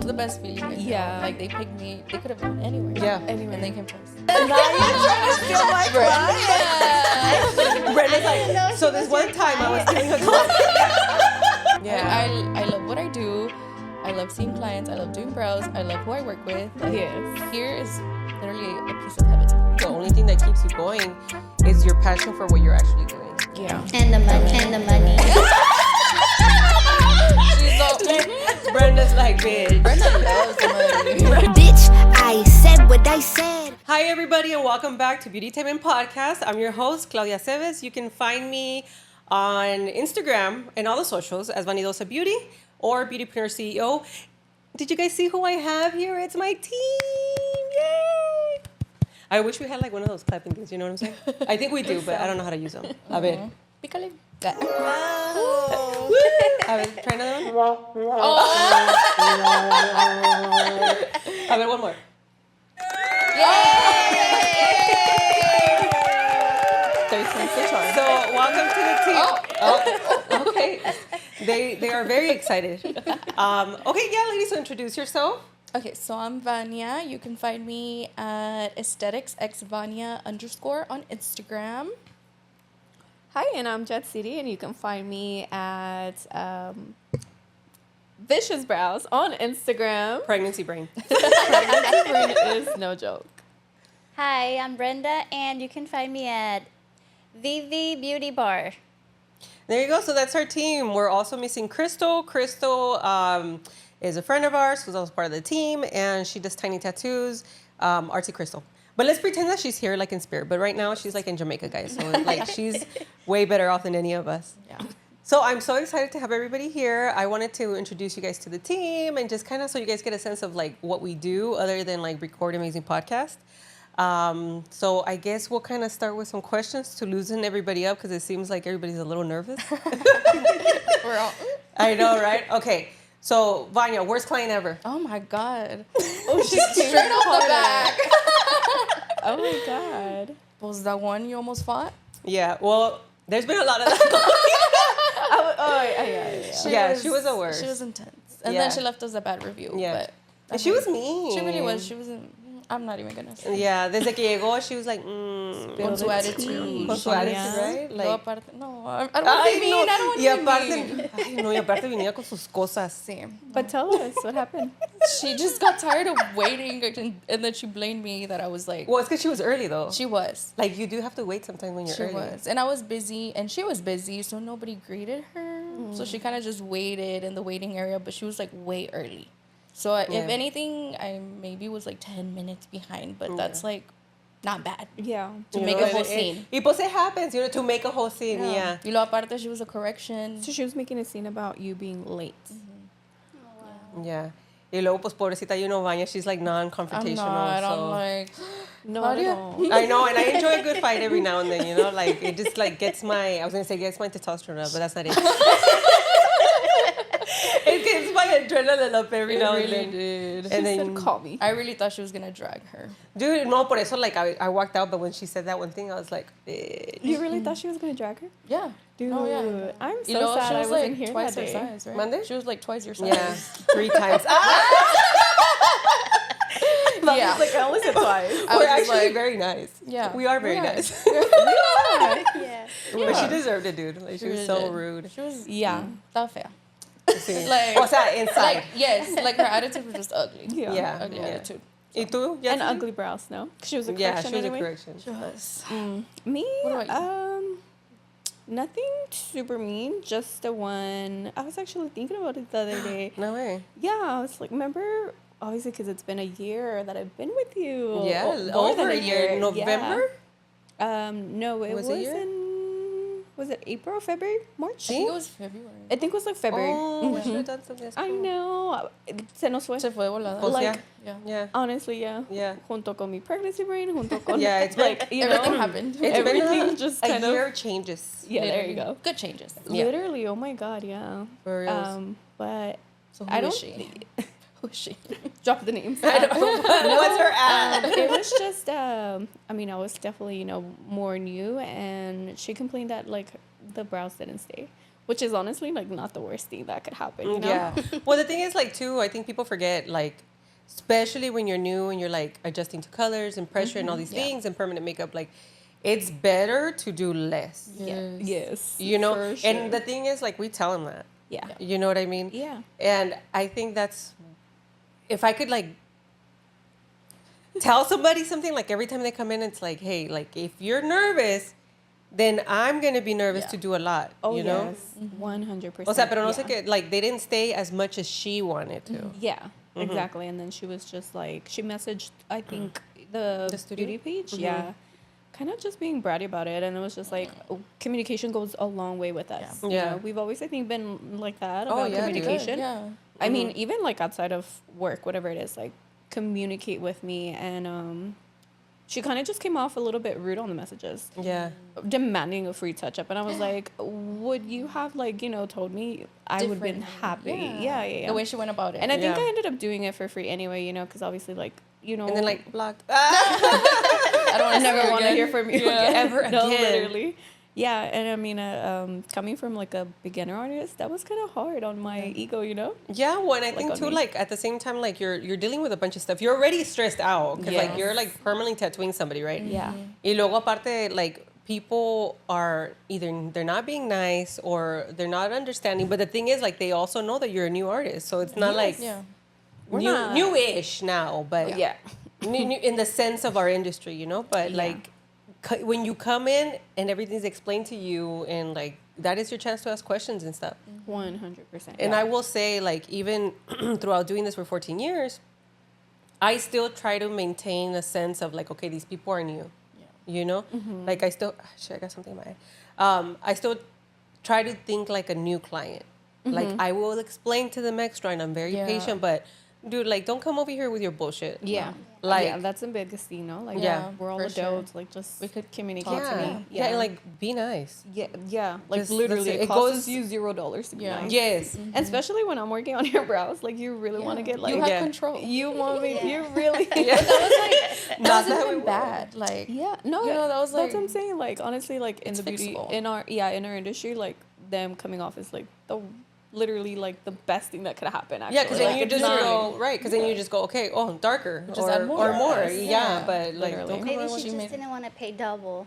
the best feeling. I feel. Yeah. Like they picked me. They could have been anywhere. Yeah. Anywhere. And they came first. Now you're trying to steal my client. Brenda's like, so this one time I was doing a client. Yeah. I love what I do. I love seeing clients. I love doing brows. I love who I work with. Like, Yes. Here is literally a piece of heaven. The only thing that keeps you going is your passion for what you're actually doing. Yeah. And the money. She's all, Brenda's like, bitch. Brenda loves money. Bitch, I said what I said. Hi, everybody, and welcome back to BeautyTainment Podcast. I'm your host, Claudia Aceves. You can find me on Instagram and all the socials as Vanidosa Beauty or Beautypreneur CEO. Did you guys see who I have here? It's my team. Yay! I wish we had like one of those clapping things, you know what I'm saying? I think we do, but I don't know how to use them. A ver. Pícale. Woo! A ver, try another one. A ver, one more. So, welcome to the team. Oh, okay. They are very excited. Okay, yeah, ladies, so introduce yourself. Okay, so I'm Vannia. You can find me at aestheticsxvania_ on Instagram. Hi, and I'm Jatziry, and you can find me at Vicious Brows on Instagram. Pregnancy brain. Pregnancy brain is no joke. Hi, I'm Brenda, and you can find me at VV Beauty Bar. There you go. So that's our team. We're also missing Crystal. Crystal is a friend of ours who's also part of the team, and she does tiny tattoos. Artsy Crystal. But let's pretend that she's here, like in spirit. But right now, she's like in Jamaica, guys. So like she's way better off than any of us. Yeah. So I'm so excited to have everybody here. I wanted to introduce you guys to the team and just kind of so you guys get a sense of like what we do other than like record amazing podcasts. So I guess we'll kind of start with some questions to loosen everybody up because it seems like everybody's a little nervous. We're all, I know, right? Okay. So Vanya, worst client ever. oh my God. Oh, she's Straight off the back. Oh my God. Was that one you almost fought? Yeah. Well, there's been a lot of that. Yeah. She was the worst. She was intense. And Yeah. then she left us a bad review. Yeah. But She was mean. She really was. She wasn't. I'm not even gonna say. Yeah, desde que llegó, she was like, Con su attitude. con su attitude, right? Yo Like, aparte, no, I don't want to be mean. I don't want y to be aparte, mean. ay, no, y aparte venía con sus cosas. Sí. But tell us what happened. She just got tired of waiting, and then she blamed me that I was like. Well, it's because she was early, though. She was. Like, you do have to wait sometimes when you're She early. was. And I was busy, and she was busy, so nobody greeted her. So she kind of just waited in the waiting area, but she was like way early. So if anything, I maybe was like 10 minutes behind, but that's like not bad Yeah. to You make know, a whole and scene. Y pues it happens, you know, to make a whole scene, yeah. Y lo aparte, she was a correction. So she was making a scene about you being late. Yeah. Y luego, pues, pobrecita, you know, Vanya, she's like I'm non-confrontational. not. So. I'm like, No, Claudia? at all. I know, and I enjoy a good fight every now and then, you know, like, it just, like, gets my, I was going to say gets my testosterone up, but that's not it. It gets my adrenaline up every now and then. did. And She then, said, call me. I really thought she was gonna drag her. dude, no, por eso, like, I walked out, but when she said that one thing, I was like, bitch. You really thought she was going to drag her? Yeah. Dude, Oh, yeah. I'm You so know, sad she I was wasn't like here twice that her day. size, right? Monday? She was like twice your size. Yeah, 3 times. Yeah. Like, I only said twice. I We're was just actually like, very nice. yeah. We are very Yeah. nice. Yeah. But she deserved it, dude. Like, she was really so did. rude. She was, Yeah. Estaba fea. Sí. Like- O sea, inside. Like, yes, like her attitude was just ugly. Yeah. Yeah. Ugly attitude. ¿Y tú? And Jatziry? ugly brows, no? She was a Yeah, correction she was anyway. a correction. She was. Me? What about Nothing super mean. Just the one. I was actually thinking about it the other day. No way. Yeah, I was like, remember? Obviously, because it's been a year that I've been with you. Yeah, More over than a year. November? Yeah. No, it Was was it a year? was it April, February, March? I think it was February. I think it was like February. Oh, we should have done something. I know. Se nos fue. Se fue volada. Pues, Like, Yeah. yeah. honestly, yeah. Yeah. Junto con mi pregnancy brain, junto con Yeah, it's like you Everything know, happened. It's everything been just a kind year of changes. yeah. There you go. Good changes. Yeah. Literally, oh my god, yeah. For reals. But So who I is don't she? Who is she? drop the names. What's her ad? It was just I mean, I was definitely more new, and she complained that like the brows didn't stay, which is honestly like not the worst thing that could happen. You know? Yeah. Well, the thing is, like, too, I think people forget, like, especially when you're new and you're like adjusting to colors and pressure and all these things and permanent makeup, like, it's better to do less. Yes. You know, for sure. and the thing is, like, we tell them that. Yeah. You know what I mean? Yeah. And I think that's, if I could, like, tell somebody something, like, every time they come in, it's like, hey, like, if you're nervous, then I'm going to be nervous to do a lot, Oh, you know? yes. 100%. O sea, pero no sé yeah. que, like, they didn't stay as much as she wanted to. Yeah, exactly. And then she was just like, she messaged, I think, the studio? beauty page. Yeah. Kind of just being bratty about it. And it was just like, communication goes a long way with us. Yeah. You Yeah. know, we've always, I think, been like that Oh, about yeah, dude. communication. Yeah. I mean, even like outside of work, whatever it is, like communicate with me. And she kind of just came off a little bit rude on the messages, Yeah. demanding a free touch up. And I was like, would you have like, you know, told me, I would have been Differently. happy. Yeah. The way she went about it. And I think Yeah. I ended up doing it for free anyway, you know, because obviously, like, you know. And then, like, blocked. I never want to hear from you again. Ever No, again. literally. Yeah, and I mean, coming from, like, a beginner artist, that was kind of hard on my ego, you know? Yeah, well, and I think on too, me. like at the same time, like you're dealing with a bunch of stuff. You're already stressed out because like Yes. you're like permanently tattooing somebody, right? Yeah. Y luego aparte, like people are either they're not being nice or they're not understanding. But the thing is, like they also know that you're a new artist, so it's not like Yeah. We're new, not- newish now, but Yeah. new in the sense of our industry, you know. But Yeah. like when you come in and everything's explained to you, and like that is your chance to ask questions and stuff. 100%. And I will say, like, even throughout doing this for 14 years, I still try to maintain a sense of, like, okay, these people are new. You know? Like, I still... Shit, I got something in my eye. I still try to think like a new client. Like, I will explain to them extra, and I'm very Yeah. patient, but... Dude, like, don't come over here with your bullshit. Yeah. Like- yeah, that's the biggest thing, no? Like, Yeah, we're all for sure. adults. Like, just We could communicate talk to to me. them. Yeah, and, like, be nice. Yeah. Like, Just- literally, that's it. it It costs goes- you $0 to be Yeah. nice. Yes. And especially when I'm working on your brows, like, you really want to get, like... You have Yeah. control. You want me... You really... Yeah. That Not wasn't that even we bad. Like, Yeah, no, You know, that was, that's like- what I'm saying. Like, honestly, like in It's the beauty fixable. in our industry, like them coming off is like the literally like the best thing that could happen. Actually, Yeah, because then like, you it's just not- go right. Because then you just go, okay, oh, darker Just or add more. more. Yes. Yeah, Yeah. but like, Literally. don't come Maybe around she with- just didn't want to pay double.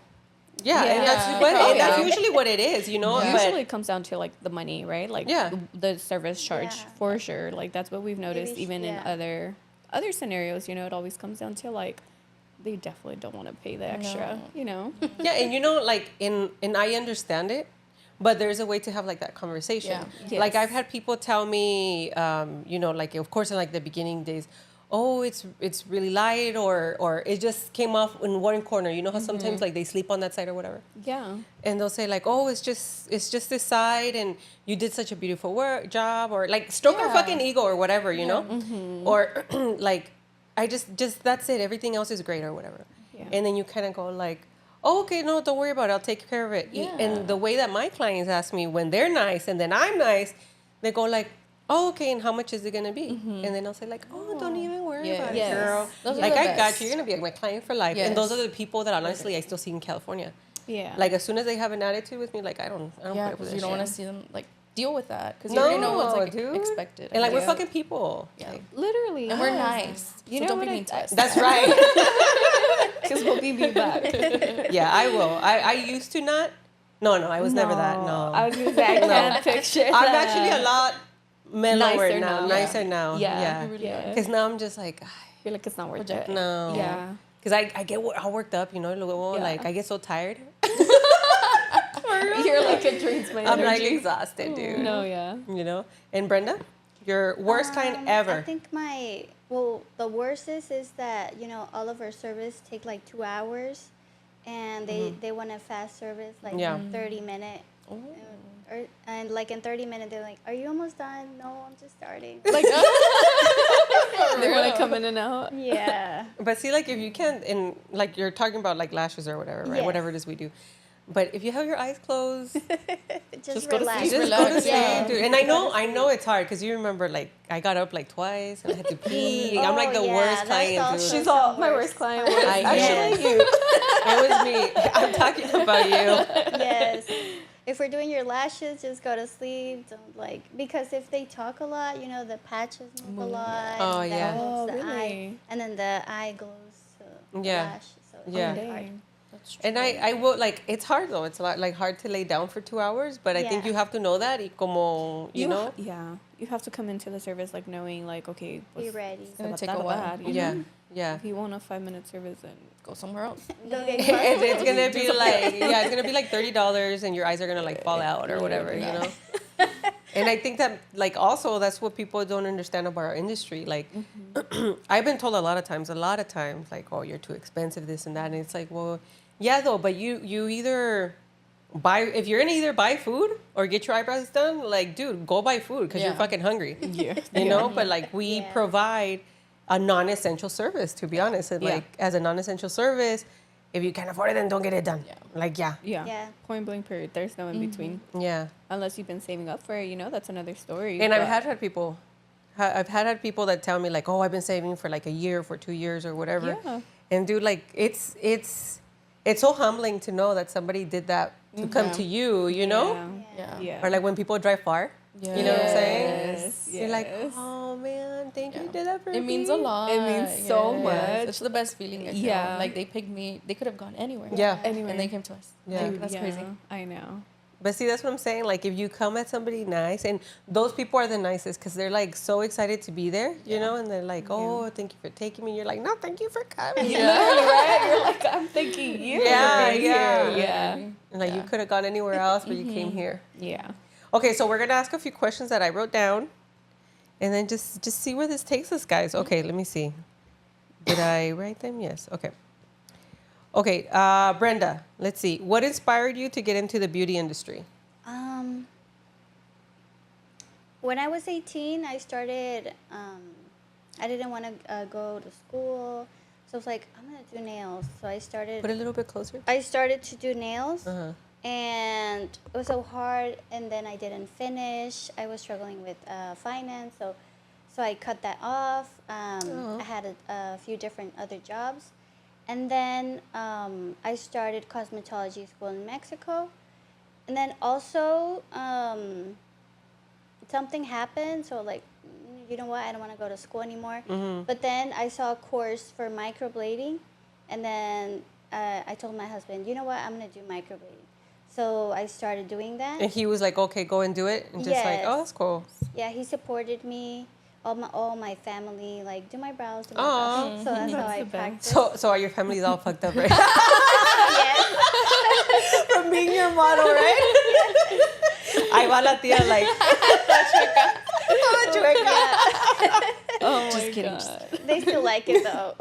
Yeah, and that's Yeah. what Probably. that's usually what it is, you know. Yeah. But Usually, it comes down to like the money, right? Like Yeah. the service charge Yeah. for sure. Like that's what we've noticed, Maybe even yeah. in other scenarios. You know, it always comes down to like they definitely don't want to pay the extra. No. You know. yeah, and you know, like and I understand it, but there's a way to have like that conversation. Yeah. Like Yes. I've had people tell me, you know, like of course in like the beginning days, oh, it's really light or it just came off in one corner. You know how sometimes like they sleep on that side or whatever. Yeah. And they'll say like, oh, it's just this side, and you did such a beautiful job, or like stroke our Yeah. fucking ego or whatever, you know, or like, I just that's it. Everything else is great or whatever. Yeah. And then you kind of go like, oh, okay, no, don't worry about it. I'll take care of it. Yeah. And the way that my clients ask me when they're nice and then I'm nice, they go like, oh, okay, and how much is it gonna be? And then I'll say like, oh, don't even worry Yes. about Yes. it, girl. Those are Like the I got best. you. You're gonna be like my client for life. And those Yes. are the people that honestly I still see in California. Yeah. Like as soon as they have an attitude with me, like I don't yeah, put up with because this you don't shit. want to see them like deal with that because you already know what's like dude. expected. And like we're Yeah. fucking people. Yeah. Like, literally. And we're yes. nice. You so know don't what be I- mean to us. that's right. Because we'll be back. Yeah, I will. I used to not. No, I was never that. No. I was gonna say I can't picture. I'm that. actually a lot mellower Nicer now. now. Nicer now. Yeah. Yeah. really Yeah. Because now I'm just like, Feel like it's not worth Reject- it. no. Yeah. Because I get all worked up, you know, luego, Yeah. like I get so tired. You're like it drains my I'm like energy. exhausted, dude. No, yeah. You know? And Brenda, your worst client ever. I think the worst is that, you know, all of our service take like 2 hours, and they want a fast service, like Yeah. 30 minute. And like in 30 minutes, they're like, are you almost done? No, I'm just starting. Like they want to come in and out. Yeah. But see, like, if you can't, and like you're talking about like lashes or whatever, right? Yes. Whatever it is we do. But if you have your eyes closed, Just go to relax. you just relax. go to sleep, Yeah. dude. And I know it's hard because you remember, like, I got up like twice and I had to pee. I'm like the Oh, yeah, worst that's client, also- dude. She's all my worst client. Was I actually know. you. It was me. I'm talking about you. Yes. if we're doing your lashes, just go to sleep. Don't like, because if they talk a lot, you know, the patches move a lot. Oh, and yeah. that moves Oh, the eye, really? and then the eye goes to the Yeah. lash. So it's Yeah. really hard. That's true. And I will, like, it's hard though. It's a lot, like, hard to lay down for 2 hours, but I think Yeah. you have to know that. Y como, you know? Yeah. You have to come into the service like knowing like, okay, Be ready. It's gonna take a while. Yeah. Yeah. If you want a 5-minute service, then Go somewhere else. Don't get It's gonna be like, yeah, it's gonna be like $30 and your eyes are gonna like fall out or whatever, you know? And I think that, like, also that's what people don't understand about our industry. Like, I've been told a lot of times, like, oh, you're too expensive, this and that. And it's like, well, yeah, though, but you either buy, if you're gonna either buy food or get your eyebrows done, like, dude, go buy food because you're Yeah. fucking hungry. yeah. You know? But, like, we Yeah. provide a non-essential service, to be honest. And, Yeah. like, as a non-essential service, if you can't afford it, then don't get it done. Yeah. Like, yeah. Yeah. Yeah. Point blank period. There's no in between. Yeah. Unless you've been saving up for it, you know, that's another story. And but- I've had people, I've had people that tell me like, oh, I've been saving for like a year, for 2 years or whatever. Yeah. And dude, like it's so humbling to know that somebody did that to come to you, you know? Yeah. Yeah. Or like when people drive far, you know what I'm saying? Yes. You're like, yes. oh man, thank you, Yeah. you did that for me. It means a lot. It means so Yes. much. It's the best feeling. I feel. Yeah. Like they picked me. They could have gone anywhere. Yeah. Anyway. And they came to us. Yeah. Like, that's crazy. I know. But see, that's what I'm saying. Like, if you come at somebody nice, and those people are the nicest because they're like so excited to be there, you know, and they're like, oh, thank you for taking me. You're like, no, thank you for coming. Yeah. Right? You're like, I'm thanking you. Yeah, for being yeah. here. Yeah. And like, you could have gone anywhere else, but you came here. Yeah. Okay, so we're gonna ask a few questions that I wrote down, and then just see where this takes us, guys. Okay, let me see. Did I write them? Yes. Okay. Okay, Brenda. Let's see. What inspired you to get into the beauty industry? When I was 18, I started, I didn't want to go to school. So I was like, I'm going to do nails. So I started, Put it a little bit closer. to do nails. And it was so hard. And then I didn't finish. I was struggling with finance. So I cut that off. I had a few different other jobs. And then I started cosmetology school in Mexico. And then also something happened. So like, you know what, I don't want to go to school anymore. But then I saw a course for microblading. And then I told my husband, you know what, I'm going to do microblading. So I started doing that. And he was like, okay, go and do it. And just like, Yes. oh, that's cool. Yeah, he supported me. All my family, like, do my brows. Do my Aw. brows. So that's how I the best. practice. So are your families all fucked up, right? Yes. From being your model, right? Ahí va la tía, like, Oh my Just kidding. God. They still like it though.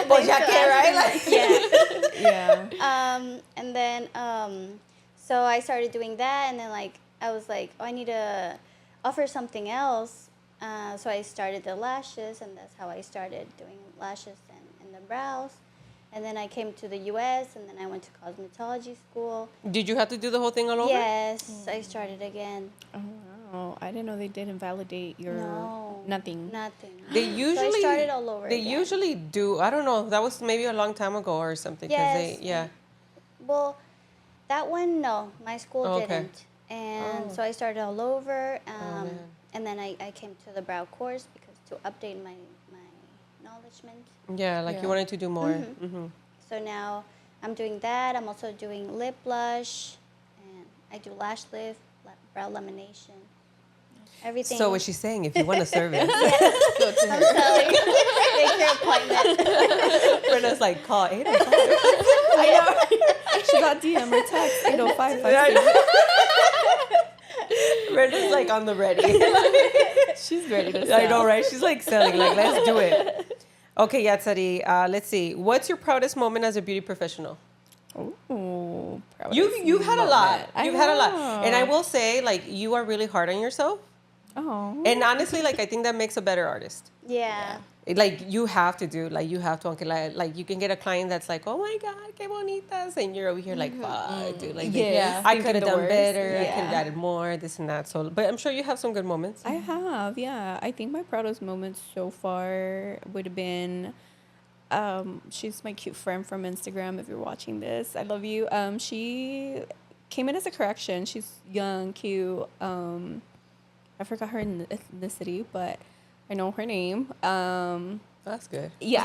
pues ya que, right? Like, Yeah. Yeah. And then so I started doing that, and then like I was like, oh, I need to offer something else. So I started the lashes, and that's how I started doing lashes and the brows. And then I came to the U.S., and then I went to cosmetology school. did you have to do the whole thing all over? Yes, I started again. Oh, wow. I didn't know they didn't validate your No. nothing. Nothing. They usually started all over They again. usually do. I don't know. That was maybe a long time ago or something. 'Cause Yes. They, yeah. Well, that one, no. My school Oh, okay. didn't. And so I started all over. man. And then I came to the brow course because to update my knowledgement. Yeah, like you Yeah. wanted to do more. Mm-hmm. So now I'm doing that. I'm also doing lip blush. And I do lash lift, brow lamination. Everything. So what she's saying, if you want a service, I'm telling you. Make your appointment. Brenda's like, call 805. I know. She got DM or text 805. Brenda's like on the ready. She's ready to sell. I know, right? She's like selling, like, let's do it. Okay, Jatziry, let's see. What's your proudest moment as a beauty professional? Ooh, You've had a lot. You've had a lot. know. And I will say, like, you are really hard on yourself. Oh. And honestly, like, I think that makes a better artist. Yeah. Like, you have to do, like, you have to, aunque like, you can get a client that's like, oh my God, que bonitas. And you're over here like, fuck, dude. Like, Yes, I thinking could have the done worst. better. I Yeah. could have added more, this and that. So, but I'm sure you have some good moments. I have, yeah. I think my proudest moments so far would have been, she's my cute friend from Instagram. If you're watching this, I love you. She came in as a correction. She's young, cute. I forgot her ethnicity, but I know her name. That's good. Yeah.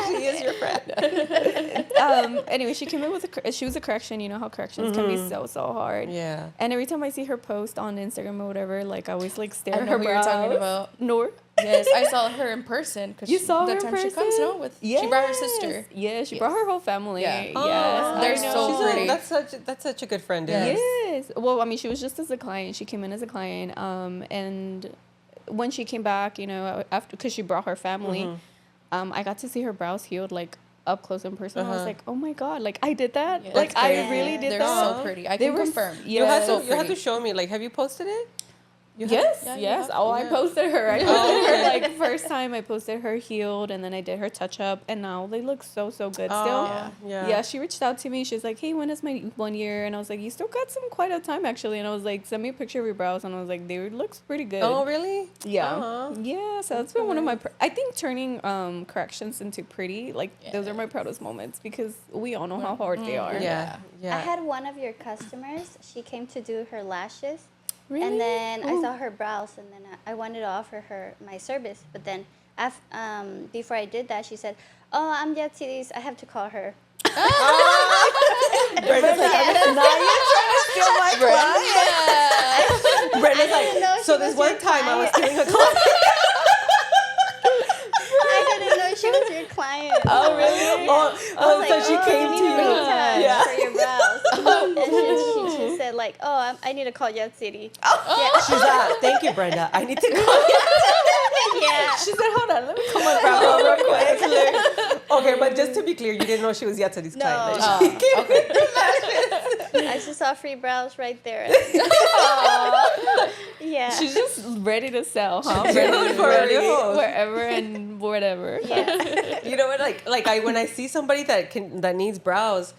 She is your friend. Anyway, she came in with she was a correction. You know how corrections can be so hard. Yeah. And every time I see her post on Instagram or whatever, like I always like stare I at know her who you're brows. talking about. Nor. Yes, I saw her in person. Cause You saw her the in time person? she comes, no? She brought her sister. Yeah, she brought her whole family. Yeah. Yes. Oh, they're I know. so pretty. That's such a good friend. Yes. Yes. Well, I mean, she was just as a client. She came in as a client. And when she came back, you know, after, because she brought her family, I got to see her brows healed, like, up close in person. I was like, oh my God, like, I did that? Yeah. Like, That's I crazy. really did They're that? so pretty. I They can were confirm. Yeah. You have to show me. Like, have you posted it? Yes, Yeah, you yes. have- Oh, I yeah. posted her. I posted her like first time. I posted her healed, and then I did her touch up, and now they look so good still. Yeah. She reached out to me. She's like, "Hey, when is my 1 year?" And I was like, "You still got quite a time actually." And I was like, "Send me a picture of your brows," and I was like, "They looks pretty good." Oh, really? Yeah, Aw. yeah. So that's been one of my. I think turning corrections into pretty, like those are my proudest moments because we all know how hard they are. Yeah. Yeah. I had one of your customers. She came to do her lashes. Really? And then I Ooh. saw her brows, and then I wanted to offer her my service. But then, before I did that, she said, "Oh, I'm Jatziry. I have to call her." Brenda's like, Now you're trying to steal my client. Brenda's I didn't know like, she so was this your one time I was client." stealing a client. I didn't know she was your client. Oh, really? Oh, I so was she like, came "Oh, to you need you. retouch Yeah. for your brows." And she said like, "Oh, I need to call Jatziry." Yeah. She's like, thank you, Brenda. I need to call you. Yeah. She said, "Hold on, let me call my brow real quick." Okay, but just to be clear, you didn't know she was Jatziry's No. client. I just saw free brows right there. Yeah. She's just ready to sell, huh? She's Ready for ready real. wherever and whatever. Yeah. You know what? Like when I see somebody that needs brows,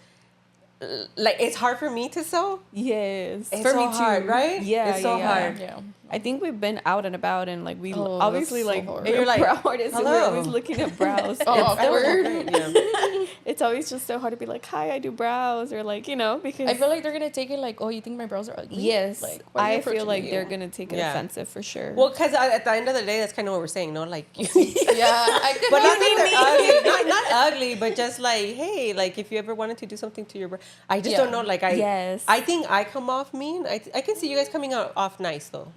like it's hard for me to sew. Yes. It's For so me too. hard, right? Yeah. It's so hard. Yeah. I think we've been out and about and like we Oh, obviously that's so like hard. you're You're like, brow artists and we're hello. always looking at brows. Oh, It's- awkward. Yeah. It's always just so hard to be like, "Hi, I do brows," or like, you know, because I feel like they're gonna take it like, oh, you think my brows are ugly? yes, Like, why are you I feel approaching like me? they're gonna take it Yeah. offensive for sure. Well, because at the end of the day, that's kind of what we're saying, no? Like, Yeah, I could but not not that they're ugly, not ugly, but just like, hey, like if you ever wanted to do something to your brow, I just Yeah. don't know. Like Yes. I think I come off mean. I can see you guys coming out off nice though.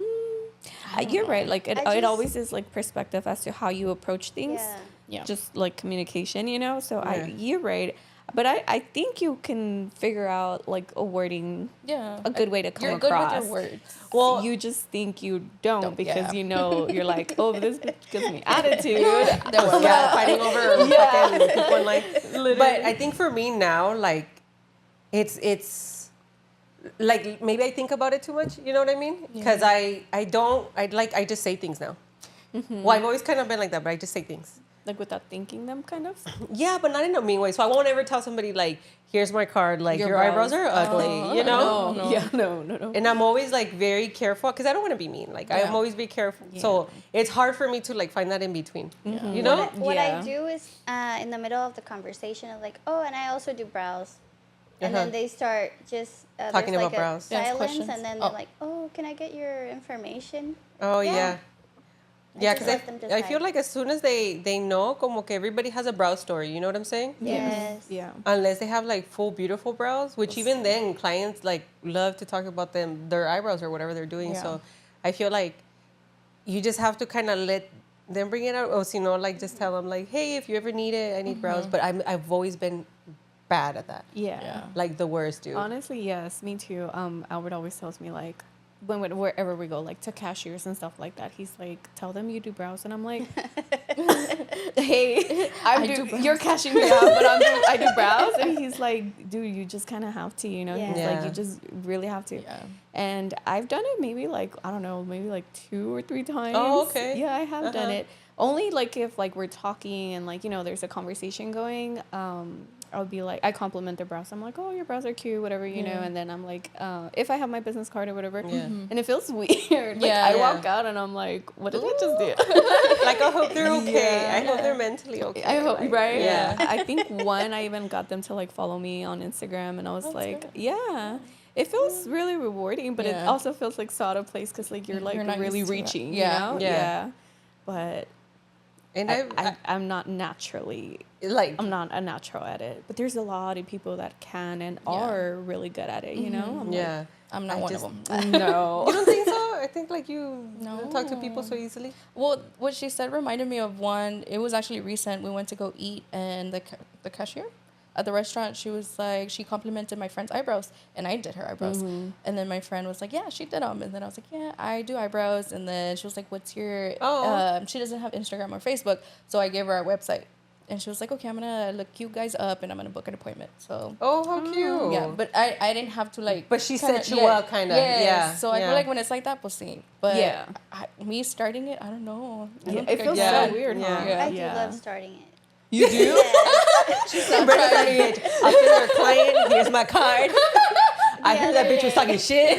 You're right. Like it I just- always is like perspective as to how you approach things. Yeah. Yeah. Just like communication, you know. So Yeah. you're right. But I think you can figure out like a wording, Yeah. a good way to come You're across. good with your words. Well, You just think you don't because yeah. you know you're like, oh, this bitch gives me attitude. yeah, fighting over fucking people in life. Literally. But I think for me now, like, it's like maybe I think about it too much. You know what I mean? Because I just say things now. Well, I've always kind of been like that, but I just say things. Like without thinking them, kind of. Yeah, but not in a mean way. So I won't ever tell somebody like, "Here's my card." Like your eyebrows brows. are ugly. You know? No. Yeah, no. And I'm always like very careful because I don't want to be mean. Like I'm Yeah. always be careful. So it's hard for me to like find that in between. You know? What Yeah. I do is in the middle of the conversation, I'm like, "Oh, and I also do brows," and then they start just Talking there's about like a brows. They ask silence, questions. and then Oh. they're like, "Oh, can I get your information?" Oh yeah. Yeah, just because let them I decide. feel like as soon as they know, como que everybody has a brow story. You know what I'm saying? Yes. Yeah. Unless they have like full beautiful brows, which even then clients like love to talk about their eyebrows or whatever they're doing. Yeah. So I feel like you just have to kind of let them bring it out. Or you know, like just tell them like, hey, if you ever need it, I need brows. But I've always been bad at that. Yeah. Like the worst, dude. Honestly, yes, me too. Albert always tells me like wherever we go, like to cashiers and stuff like that, he's like, tell them you do brows, and I'm like, hey, you're cashing me out, but I do brows, and he's like, dude, you just kind of have to, you know. Yeah. He's Yeah. like, you just really have to. Yeah. And I've done it maybe like I don't know, maybe like 2 or 3 times. Oh, okay. Yeah, I have done it. Only like if like we're talking and like, you know, there's a conversation going, I'll be like, I compliment their brows. I'm like, oh, your brows are cute, whatever, you know. And then I'm like, if I have my business card or whatever, Yeah. and it feels weird. Like Yeah, I yeah. walk out and I'm like, what did I just do? Like I hope they're okay. Yeah. I hope they're mentally okay. I hope, Like, right? Yeah. I think one, I even got them to like follow me on Instagram, and I was like, yeah. it feels really rewarding, but it Yeah. also feels like so out of place because like you're like You're not really used to it. reaching, Yeah. you know? Yeah. But And I'm not naturally like, I'm not a natural at it, but there's a lot of people that can and are really good at it. You know? I'm yeah. I'm not one of them. Like, no. You don't think so? I think like you No. don't talk to people so easily. Well, what she said reminded me of one. It was actually recent. We went to go eat, and the cashier at the restaurant, she was like, she complimented my friend's eyebrows, and I did her eyebrows. And then my friend was like, yeah, she did them. And then I was like, yeah, I do eyebrows. And then she was like, what's your... she doesn't have Instagram or Facebook, so I gave her our website. And she was like, okay, I'm going to look you guys up, and I'm going to book an appointment. So... Oh, how cute. Yeah, but I didn't have to like... But she kinda, set you up, kind of. Yes. Yeah. So I feel like when it's like that, pues sí. But Yeah. me starting it, I don't know. I Yeah, don't it think I feels can. so weird, huh? Yeah. I do love starting it. You do? Brenda's like, bitch, I'll send her a client. Here's my card. I heard that bitch was talking shit.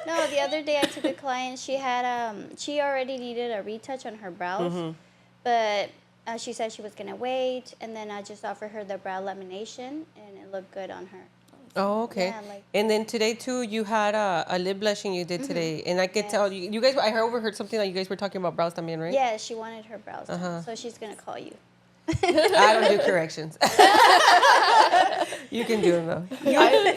No, the other day I took a client. She had she already needed a retouch on her brows, but she said she was gonna wait, and then I just offered her the brow lamination, and it looked good on her. Oh, okay. Yeah, like- and then today too, you had a lip blushing you did today, and I could tell you guys. I overheard something that you guys were talking about brows también, right? Yeah, she wanted her brows done, so she's gonna call you. I don't do corrections. You can do them though.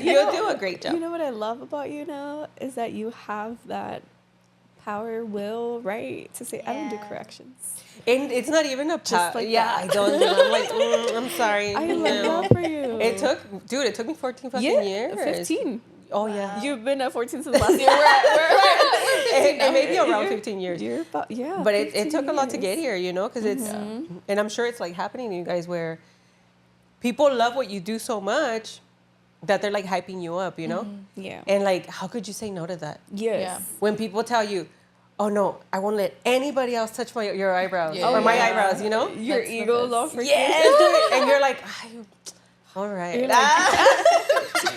You'll do a great job. You know what I love about you now is that you have that power, will, right, to say, I don't do Yeah. corrections. And it's not even a Just like yeah, that. I don't do. I'm like, I'm sorry. I No. love that for you. It took me 14 fucking years. 15. Oh yeah. You've been at 14 since last year. It may be around 15 years. You're about, yeah. But it took a lot to 15 get years. here, you know, because it's, and I'm sure it's like happening to you guys where people love what you do so much that they're like hyping you up, you know? Yeah. And like, how could you say no to that? Yes. Yeah. When people tell you, oh no, I won't let anybody else touch your eyebrows Yeah. or my Yeah. eyebrows, you know? Your That's the ego's best. all freaking. Yes, dude. And you're like, all right. You're like,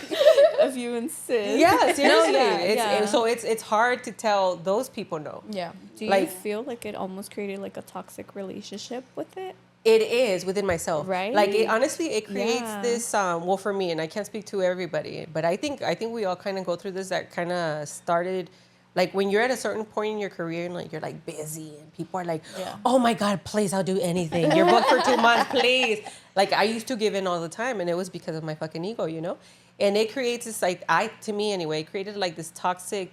if you insist. Yeah, seriously. yeah. So it's hard to tell those people no. Yeah. Do you like- feel like it almost created like a toxic relationship with it? It is within myself, Right? Like honestly, it creates Yeah. this. Well, for me, and I can't speak to everybody, but I think we all kind of go through this. That kind of started, like when you're at a certain point in your career and like you're like busy and people are like, Yeah. oh my God, please, I'll do anything. You're booked for 2 months, please. Like I used to give in all the time, and it was because of my fucking ego, you know. And it creates this like to me anyway, it created like this toxic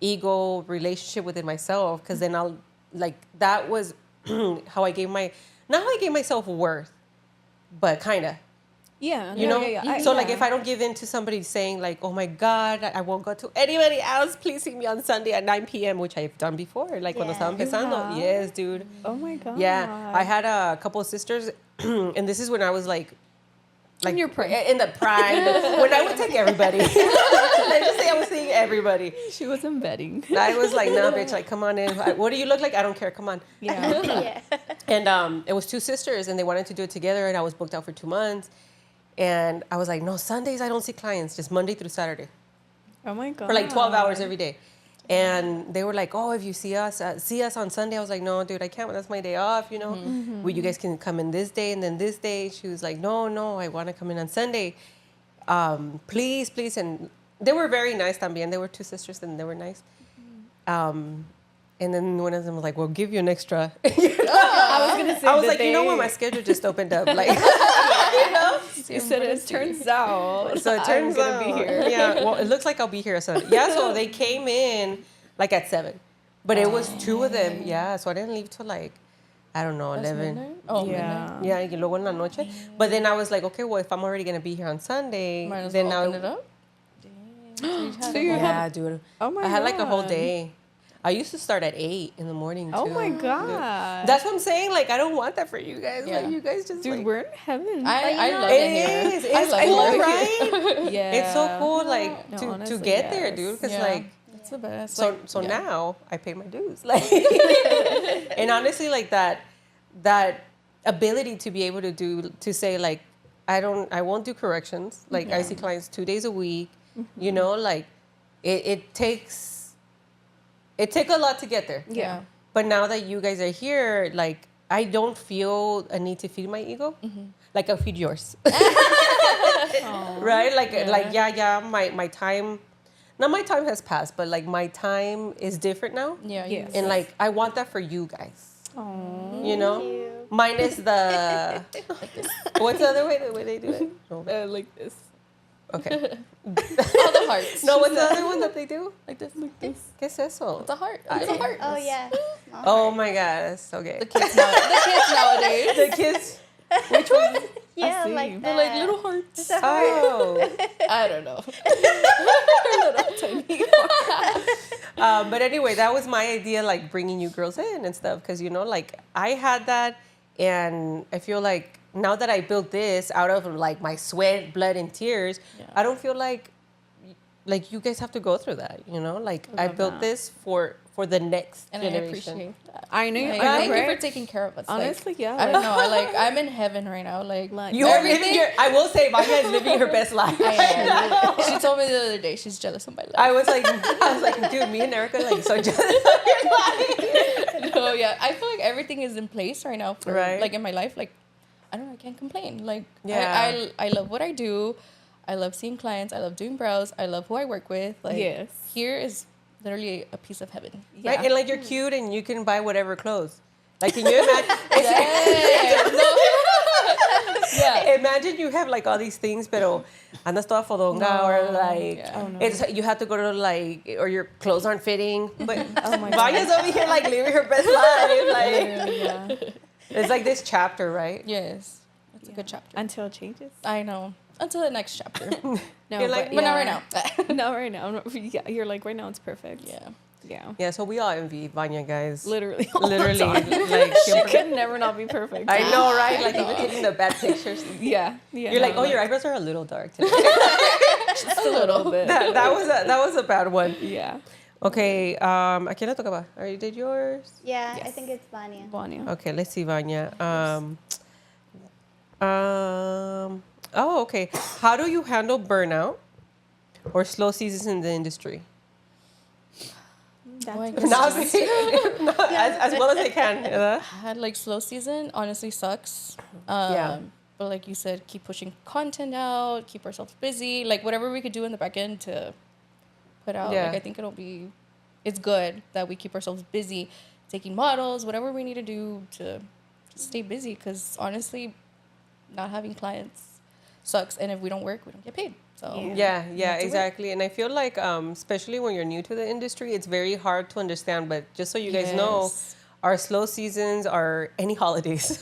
ego relationship within myself. Because then I'll like that was how I gave not how I gave myself worth, but kind of. Yeah. You know, so like if I don't give in to somebody saying like, oh my God, I won't go to anybody else, please see me on Sunday at 9 p.m., which I've done before, like cuando estaba empezando. have? Yes, dude. Oh my God. Yeah, I had a couple of sisters, and this is when I was like in your prime. in the prime, when I would take everybody. Let's just say I was seeing everybody. She was embedding. I was like, nah, bitch, like, come on in. What do you look like? I don't care. Come on. Yeah. Yeah. And it was 2 sisters, and they wanted to do it together, and I was booked out for 2 months. And I was like, no, Sundays I don't see clients, just Monday through Saturday Oh my God. for like 12 hours every day. And they were like, oh, if you see us on Sunday. I was like, no, dude, I can't. That's my day off, you know. Well, you guys can come in this day and then this day. She was like, no, I want to come in on Sunday. Please. And they were very nice también. They were 2 sisters and they were nice. And then one of them was like, we'll give you an extra. I was going to say, I was like, you know what? My schedule just opened up. Like, you know? You said it turns out. So it turns I'm out, gonna be here. yeah. Well, it looks like I'll be here Sunday. Yeah, so they came in like at 7, but it was 2 of them. Yeah, so I didn't leave till like I don't know 11. Midnight? Oh, Yeah. Yeah, y luego en la noche. But then I was like, okay, well, if I'm already gonna be here on Sunday, might as then well I'll open it up. Dang. So you yeah, dude. Oh my I had like a whole God. day. I used to start at 8 in the morning too. Oh my God. That's what I'm saying. Like, I don't want that for you guys. Yeah. Like, you guys just Dude, like, we're in heaven. I love it it here. is. I It's love cool, it. right? yeah. It's so cool, like No, to honestly, get there, yes. dude. Because Yeah. like, It's the best. so Like, so yeah. now I pay my dues. Like, and honestly, like that ability to be able to say like, I won't do corrections. Like I see clients 2 days a week. You know, like it takes a lot to get there. Yeah. But now that you guys are here, like I don't feel a need to feed my ego. Like I'll feed yours. right? Like my time, not my time has passed, but like my time is different now. Yeah. Yes. And like I want that for you guys. Oh. You know, you. minus the what's the other way they do it? No. Like this. Okay. All the hearts. No, what's the other one that they do? Like this. Like this. ¿Qué es eso? It's a heart. A little heart. Oh yeah. Oh my god, that's okay. The kids nowadays. The kids. Which one? Yeah, see. like They're like little hearts. It's a heart. Oh. I don't know. But anyway, that was my idea, like bringing you girls in and stuff, because you know, like I had that, and I feel like now that I built this out of like my sweat, blood, and tears, I don't feel like you guys have to go through that. You know, like I built this for the next And generation. I appreciate that. I know. Like, I thank know, you for right? taking care of us. Honestly, like, yeah. I don't know. I'm in heaven right now. Like You are living your. I will say, Vannia is living her best life. She told me the other day she's jealous of my life. I was like, dude, me and Erica like so jealous of your life. No, yeah. I feel like everything is in place right now for Right. like in my life. Like I don't know, I can't complain. Like Yeah. I love what I do. I love seeing clients. I love doing brows. I love who I work with. Like Yes. here is literally a piece of heaven. Yeah. Right? And like you're cute and you can buy whatever clothes. Like, can you imagine? Yeah. Imagine you have like all these things, pero andas toda fodonga or like yeah. Oh, no. it's you have to go to like or your clothes aren't fitting. But Oh my Vanya's over here like living her best life. Like Yeah. it's like this chapter, right? Yes. It's a good chapter. Until it changes. I know. Until the next chapter. No, You're like, But not right now. Not right now. Yeah, you're like right now. It's perfect. Yeah. Yeah. Yeah, so we all envy Vannia, guys. Literally. Literally, like She could never not be perfect. I know, right? Like even taking the bad pictures. Yeah. Yeah. You're like, oh, your eyebrows are a little dark today. just a little bit. that was a bad one. Yeah. Okay, ¿a quién le tocaba? You did yours? Yeah, I Yes. think it's Vannia. Vannia. Okay, let's see, Vannia. Oh, okay. How do you handle burnout or slow seasons in the industry? Oh, I That's guess No, as well as I can. I had like slow season. Honestly, sucks. Yeah. But like you said, keep pushing content out, keep ourselves busy. Like whatever we could do in the back end to put out. Yeah. Like I think it's good that we keep ourselves busy, taking models, whatever we need to do to stay busy. Because honestly, not having clients sucks, and if we don't work, we don't get paid. So Yeah, have to exactly. And I feel like, especially when you're new to the industry, it's very hard to understand. But just so you guys know, Yes. our slow seasons are any holidays.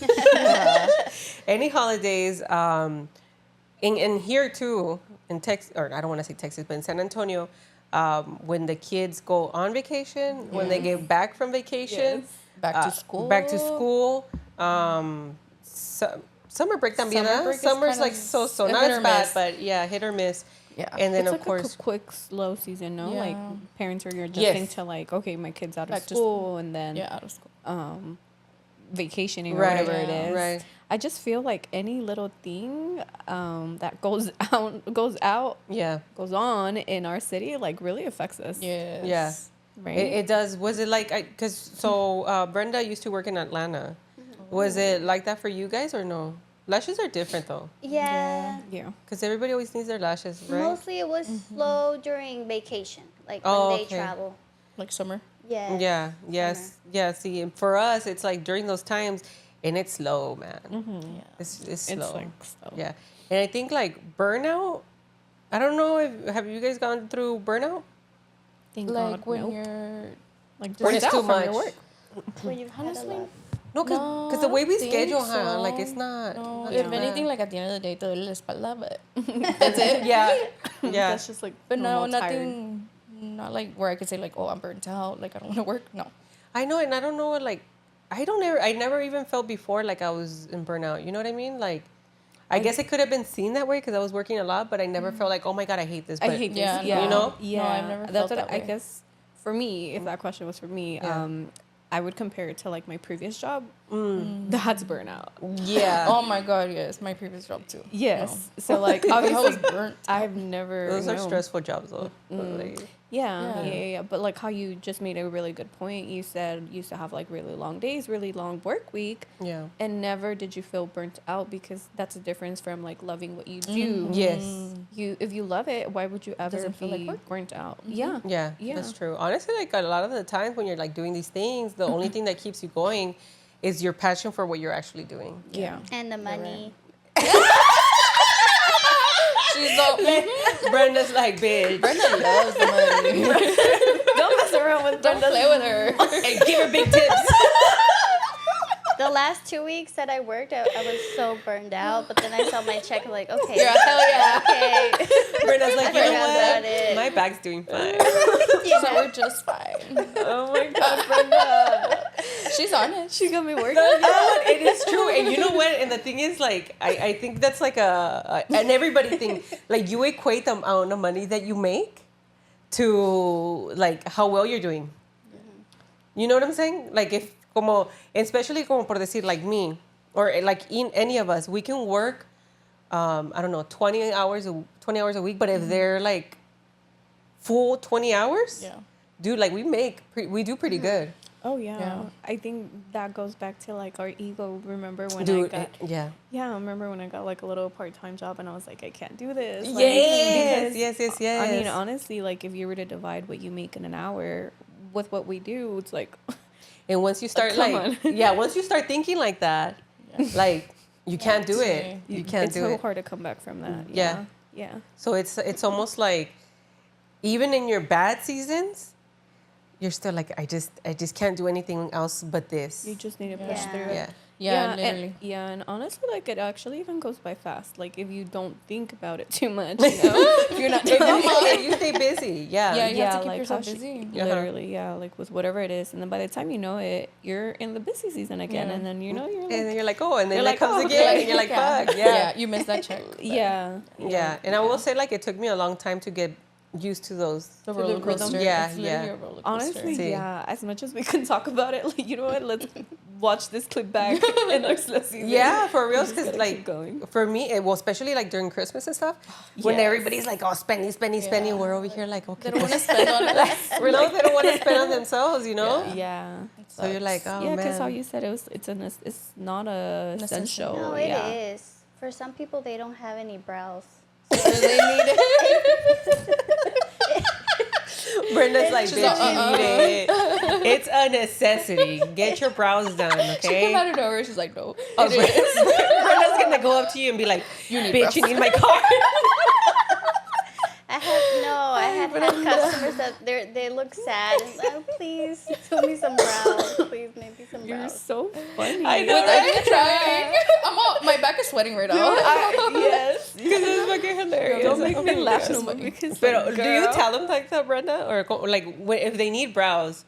Any holidays. And here too, in Texas, or I don't want to say Texas, but in San Antonio, when the kids go on vacation, when they get back from vacation, back to school. Back to school. Summer break también, Summer break is Summer's kind like of so hit not or as bad, miss. but yeah, hit or miss. Yeah. And then It's of like course, a quick, slow season, no? Yeah. Like parents are adjusting Yes. to like, okay, my kid's out of Back to school, and then Yeah, out of school. vacationing or Right, whatever it yeah. is. right. I just feel like any little thing that goes on in our city, like really affects us. Yes. Yeah. Right. It does. Was it like, Brenda used to work in Atlanta. Was it like that for you guys or no? Lashes are different though, Yeah. Yeah. because everybody always needs their lashes, right? Mostly it was slow during vacation, like Oh, when they okay. travel. Like summer. Yeah. Yeah, yes, yeah. See, and for us, it's like during those times, and it's slow, man. Yeah. It's slow. It's like slow. Yeah, and I think like burnout. I don't know if have you guys gone through burnout? Thank Like God, when nope. you're like When just it's out too from your much. work. When you've had a honestly. lot. No, because the way we schedule, huh? Like it's not. No, not if that anything, bad. like at the end of the day, te duele la espalda, but that's it. Yeah, yeah. That's just like But no, normal, tired. nothing. Not like where I could say like, oh, I'm burnt out. Like I don't want to work. No. I know, and I don't know what like. I never even felt before like I was in burnout. You know what I mean? Like, I guess it could have been seen that way because I was working a lot, but I never felt like, oh my god, I hate this. I But hate this. Yeah, Yeah, you know? Yeah, No, I've never That's felt what that I way. guess for me. If that question was for me, Yeah. I would compare it to like my previous job. That's burnout. Yeah. Oh my god, yes, my previous job too. Yes. So like I was obviously, burnt. I've never. Those are no. stressful jobs though. Like, Yeah. But like how you just made a really good point. You said you used to have like really long days, really long work week. Yeah. And never did you feel burnt out, because that's a difference from like loving what you do. Yes. If you love it, why would you ever Doesn't feel like be work. burnt out? Yeah, that's true. Honestly, like a lot of the times when you're like doing these things, the only thing that keeps you going is your passion for what you're actually doing. Yeah. And the money. She's all, Brenda's like, bitch. Brenda loves the money. Don't mess around with Don't play with her. And give her big tips. The last 2 weeks that I worked, I was so burned out. But then I saw my check, I'm like, okay. Yeah, hell yeah. Okay. Brenda's like, you know forgot what? about it. My bag's doing fine. So we're just fine. Oh my God, Brenda. She's honest. She got me working. No, you know what? It is true. And you know what? And the thing is, like, I think that's like an everybody thing. Like, you equate the amount of money that you make to, like, how well you're doing. You know what I'm saying? Like, if, como, especially como por decir, like me, or like in any of us, we can work, I don't know, 20 hours a week. But if they're, like, full 20 hours, dude, like, we do pretty good. Oh yeah. Yeah. I think that goes back to like our ego. Remember when Dude, I got yeah. I remember when I got like a little part-time job and I was like, I can't do this. Like, Yes. I mean, honestly, like if you were to divide what you make in an hour with what we do, it's like And once you start Come once you start thinking like that, like you can't do it. You can't it's do so it. hard to come back from that. Yeah. Yeah. So it's almost like even in your bad seasons, you're still like, I just can't do anything else but this. You just need to push Yeah. through it. Yeah. Yeah, literally. And honestly, like it actually even goes by fast. Like if you don't think about it too much, you know, if you're not If you stay busy, Yeah, you have to keep like yourself how she- busy. Literally, like with whatever it is, and then by the time you know it, you're in the busy season again, Yeah. and then you know you're And like, then you're like, oh, and then You're that like, comes oh, again, okay. and you're like, Yeah. fuck, yeah. You missed that check. yeah. And I will say, like, it took me a long time to get used to those. The To the roller rhythm. coaster. Yeah, It's literally yeah. a roller coaster. Honestly, Sí. yeah. As much as we can talk about it, like you know what? Let's watch this clip back in our season. Yeah, for real, Just because gotta like keep going. for me, well, especially like during Christmas and stuff, when Yes. everybody's like, oh, spending, Yeah. we're over here like, okay, They don't want to spend on us. they don't want to spend on themselves, you know. Yeah. So you're like, oh Yeah, because man. how you said it's not a An essential. essential. No, it yeah. is. For some people, they don't have any brows. So they need it. Brenda's like, She's bitch, like, you need it. It's a necessity. Get your brows done, She came okay? out of nowhere. She's like, no. Oh, It is. Brenda's gonna go up to you and be like, bitch, you need my car. I have had customers that they look sad. And, oh, please, do me some brows. Please, maybe some You're brows. so funny. I know. Without even trying. My back is sweating right now. Yes. Because it's fucking hilarious. Don't make Oh me my laugh God. so much because. But like, do you girl. tell them like that, Brenda, or like if they need brows?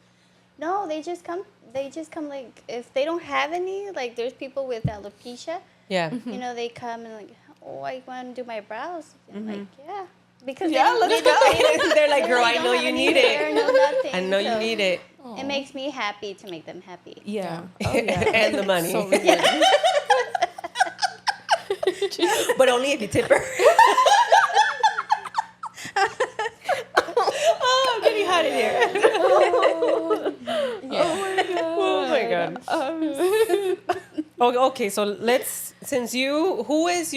No, they just come. They just come like if they don't have any. Like there's people with alopecia. Yeah. You know, they come and like, oh, I want to do my brows. I'm like, yeah, because Yeah, let's go. They're like, girl, I don't know have you any need hair, it. no nothing. I know you So need it. It makes me happy to make them happy. Yeah. Oh, yeah. And the money. So rewarding. But only if you tip her. Oh, I'm getting hot in here. Oh my god. Okay, so who has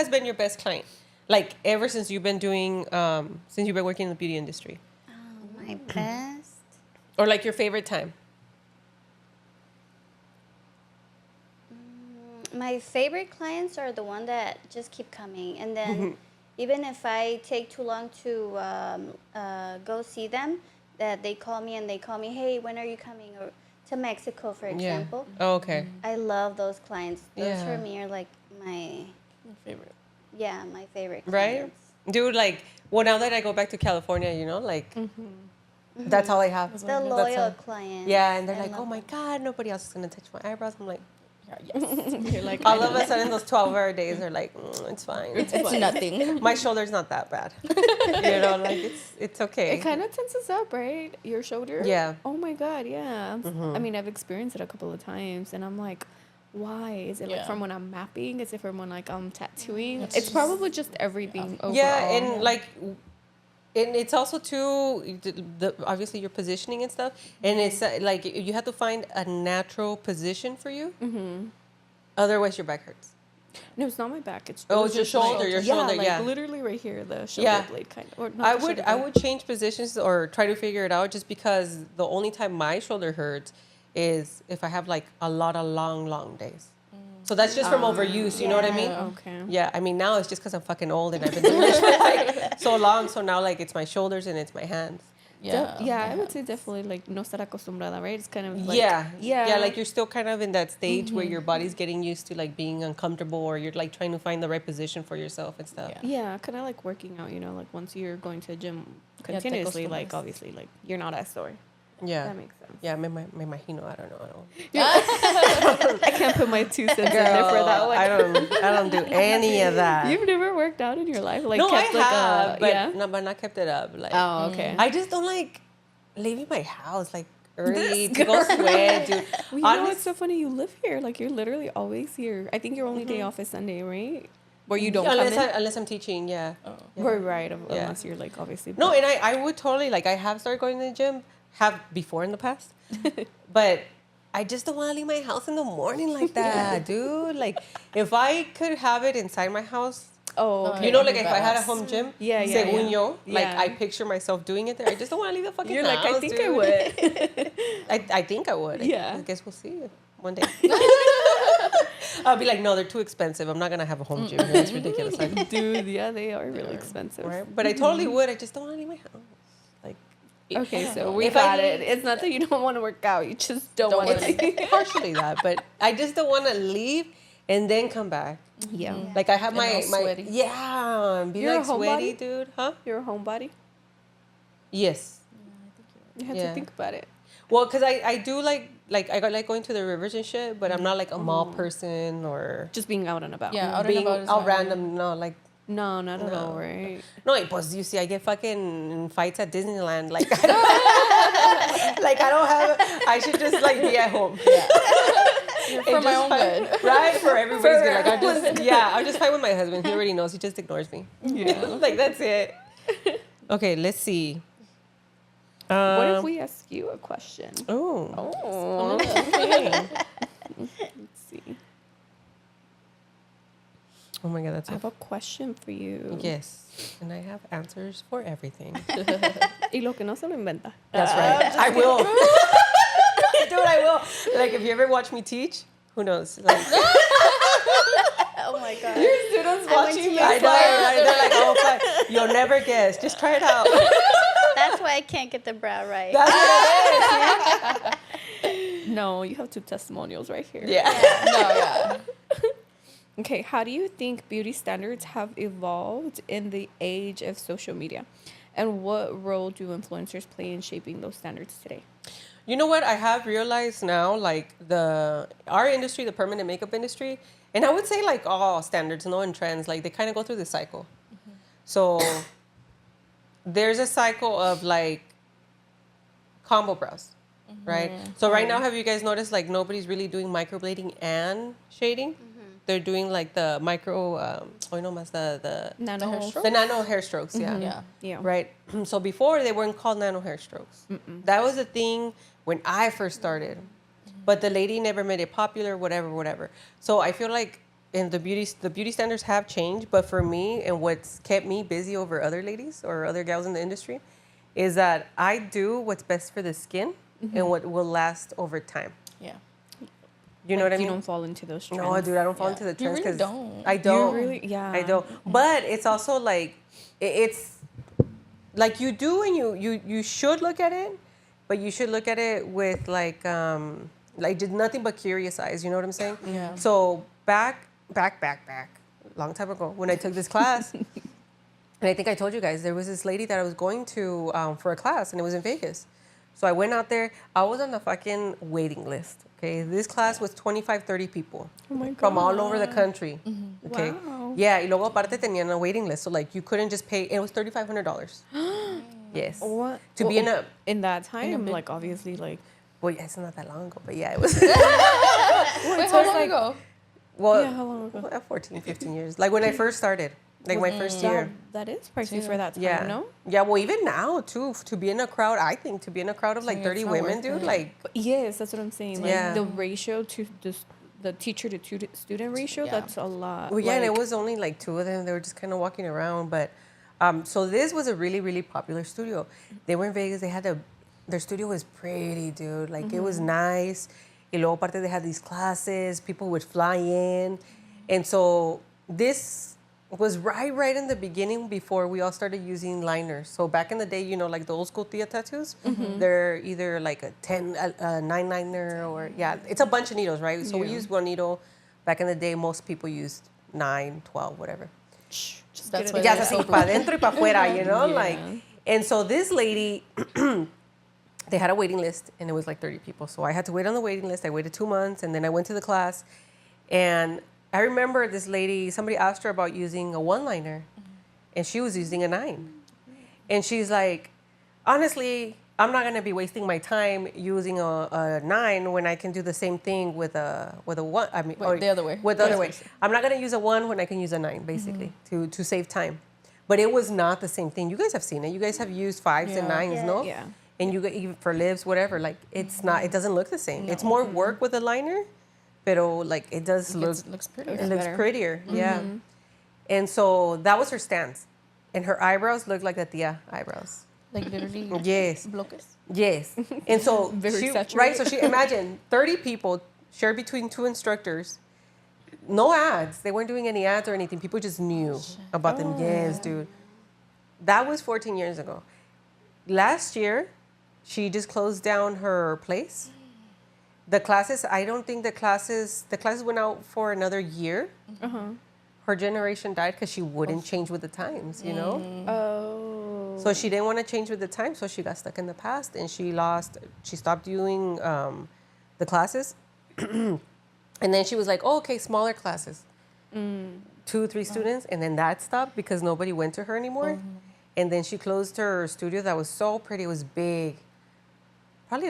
been your best client? Like ever since you've been doing, since you've been working in the beauty industry, Oh, my best. or like your favorite time? My favorite clients are the one that just keep coming, and then even if I take too long to go see them, that they call me, hey, when are you coming? Or to Mexico, for example. Yeah. Oh, okay. I love those clients. Those Yeah. for me are like my favorite. my favorite Right? clients. Dude, like, well, now that I go back to California, you know, like, that's all I have. The That's loyal all. clients. Yeah, and they're I like, love oh my God, nobody else is going to touch my eyebrows. I'm like, You're like, all of a sudden, those 12-hour days are like, it's fine. It's nothing. My shoulder's not that bad. You know, like, it's okay. It kind of tenses up, right? Your shoulder. Yeah. Oh my god, yeah. I mean, I've experienced it a couple of times, and I'm like, why? Is it like Yeah. from when I'm mapping? Is it from when like I'm tattooing? It's It's probably just everything overall. Yeah, and like, And it's also too, obviously your positioning and stuff. And it's like you have to find a natural position for you. Mm-hmm. Otherwise, your back hurts. No, it's not my back. It's your shoulder. Your shoulder, like literally right here, the shoulder blade kind of. Or not I would change positions or try to figure it out, just because the only time my shoulder hurts is if I have like a lot of long days. So that's just from overuse, you know what I mean? Okay. Yeah, I mean now it's just because I'm fucking old and I've been doing this for like so long. So now like it's my shoulders and it's my hands. Yeah, I would say definitely like no estar acostumbrada, right? It's kind of like yeah, like you're still kind of in that stage where your body's getting used to like being uncomfortable, or you're like trying to find the right position for yourself and stuff. Yeah, kind of like working out, you know, like once you're going to the gym continuously, like obviously like you're not as sore. Yeah, that makes sense. Yeah, me imagino. I don't know. I can't put my 2 cents in there for that one. I don't do any of that. You've never worked out in your life, like no, kept I like have, but but not kept it up. Like, oh, okay. I just don't like leaving my house like early to go sweat, dude. Well, you know what's so funny? You live here, like you're literally always here. I think your only day off is Sunday, right? Where you don't unless I'm teaching, yeah. Right. Unless you're like obviously. No, and I would totally like. I have started going to the gym. Have before in the past, but I just don't want to leave my house in the morning like that, dude. Like if I could have it inside my house, you know, like if I had a home gym, según yo, like I picture myself doing it there. I just don't want to leave the fucking You're house. Like, I think I would. I think I would. Yeah. I guess we'll see one day. I'll be like, no, they're too expensive. I'm not gonna have a home gym here. It's ridiculous. Dude, yeah, they are really expensive. Right? But I totally would. I just don't want to leave my house. Okay, so we got it. It's not that you don't want to work out. You just don't want to leave. Partially that, but I just don't want to leave and then come back. Yeah. Like I have my sweaty. and be You're like a sweaty, homebody? dude. Huh? You're a homebody? Yes. You have to think about it. Well, because I do like I got like going to the rivers and shit, but I'm not like a mall person or just being out and about. Yeah, being out random. No, like. No, not at all, right? No, pues you see, I get fucking fights at Disneyland. Like, I don't have. I should just like be at home. Yeah. For my own good, right? For everybody's good. Like I'll just fight with my husband. He already knows. He just ignores me. Yeah, like that's it. Okay, let's see. What if we ask you a question? Oh. Okay. Let's see. Oh my God, I have a question for you. Yes, and I have answers for everything. Y lo que no se lo inventa. That's right. I will. Dude, I will. Like, if you ever watch me teach, who knows? Like, Oh my God. Your students watching me. I know, right? They're like, oh, fuck. You'll never guess. Just try it out. That's why I can't get the brow right. That's what it is. No, you have 2 testimonials right here. Yeah. Okay, how do you think beauty standards have evolved in the age of social media? And what role do influencers play in shaping those standards today? You know what? I have realized now, like, our industry, the permanent makeup industry, and I would say, like, all standards, and trends, like, they kind of go through the cycle. Mm-hmm. So there's a cycle of, like, combo brows, right? So right now, have you guys noticed, like, nobody's really doing microblading and shading? They're doing like the micro, the Nano hair strokes? The nano hair strokes, yeah. Right. So before they weren't called nano hair strokes. That was the thing when I first started, but the lady never made it popular. Whatever. So I feel like in the beauty standards have changed, but for me and what's kept me busy over other ladies or other gals in the industry is that I do what's best for the skin and what will last over time. Yeah. You know what I mean? You don't fall into those trends. No, dude, I don't fall into the trends. You really don't. I don't. You really, yeah. I don't. But it's also like, it's like you do, and you should look at it, but you should look at it with like just nothing but curious eyes. You know what I'm saying? Yeah. So back, long time ago when I took this class, and I think I told you guys there was this lady that I was going to for a class, and it was in Vegas. So I went out there. I was on the fucking waiting list. Okay, this class was 25, 30 people from all over the country. Mm-hmm. Okay, wow. Yeah, y luego aparte tenían a waiting list, so like you couldn't just pay. It was $3,500. Yes, What? to be in that time, like obviously, like. Well, yeah, it's not that long ago, but yeah, it was. Wait, how long ago? Well, Yeah, how long ago? 14, 15 years. Like when I first started. Like my first year. That is pricey for that time, Yeah. no? Yeah, well, even now, too, to be in a crowd, I think, to be in a crowd of like Yeah, 30 it's not women, worth dude, it. like, Yes, that's what I'm saying. Like Yeah. the ratio to the teacher to student ratio, Yeah. that's a lot. well, yeah, and it Like, was only like two of them. They were just kind of walking around. But so this was a really, really popular studio. They were in Vegas. They had their studio was pretty, dude. Like, it was nice. Y luego, aparte, they had these classes. People would fly in. And so this was right in the beginning before we all started using liners. So back in the day, you know, like the old school Tia tattoos, they're either like a 9 liner or, yeah, it's a bunch of needles, right? So we used one needle. Back in the day, most people used 9, 12, whatever. just That's get it why Ya out. así, para adentro y para afuera, you know? Yeah. Like, and so this lady, they had a waiting list and it was like 30 people. So I had to wait on the waiting list. I waited 2 months and then I went to the class. And I remember this lady, somebody asked her about using a one-liner and she was using a 9. And she's like, honestly, I'm not going to be wasting my time using a 9 when I can do the same thing with a 1. I mean, Wait, the other way. With the other way. I'm not going to use a 1 when I can use a 9, basically, to save time. But it was not the same thing. You guys have seen it. You guys have used 5s and 9s, no? Yeah. And you even for lips, whatever. Like, it's not. It doesn't look the same. It's more work with a liner, pero like it does look. Looks pretty. It looks better. prettier. Yeah. And so that was her stance, and her eyebrows looked like the tia eyebrows. Like literally. Yes. Bloques. Yes. And so Very she, saturated. right. So she imagine 30 people shared between 2 instructors. No ads. They weren't doing any ads or anything. People just knew about them. Yes, dude. That was 14 years ago. Last year, she just closed down her place. The classes, I don't think the classes went out for another year. Her generation died because she wouldn't change with the times, you know? Oh. So she didn't want to change with the times, so she got stuck in the past and she stopped doing the classes. And then she was like, oh, okay, smaller classes. 2, 3 students, and then that stopped because nobody went to her anymore. And then she closed her studio that was so pretty. It was big. Probably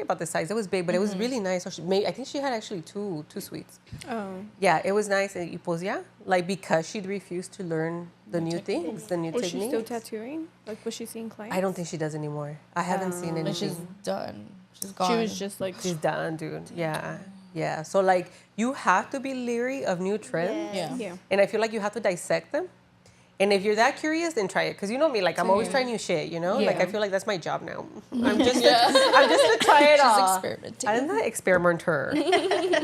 about the size. It was big, but it was really nice. So I think she had actually two suites. Oh. Yeah, it was nice. And pues, yeah, like because she'd refused to learn the new things, the new Was techniques. she still tattooing? Like, was she seeing clients? I don't think she does anymore. I haven't seen anything. Like she's done. She's gone. She was just like, She's done, dude. Yeah. Yeah. So like you have to be leery of new trends. Yeah. yeah. And I feel like you have to dissect them. And if you're that curious, then try it. Because you know me, like I'm always trying new shit, you know? Like I Yeah. feel like that's my job now. I'm just to try it She's all. experimenting. I'm not experimenter.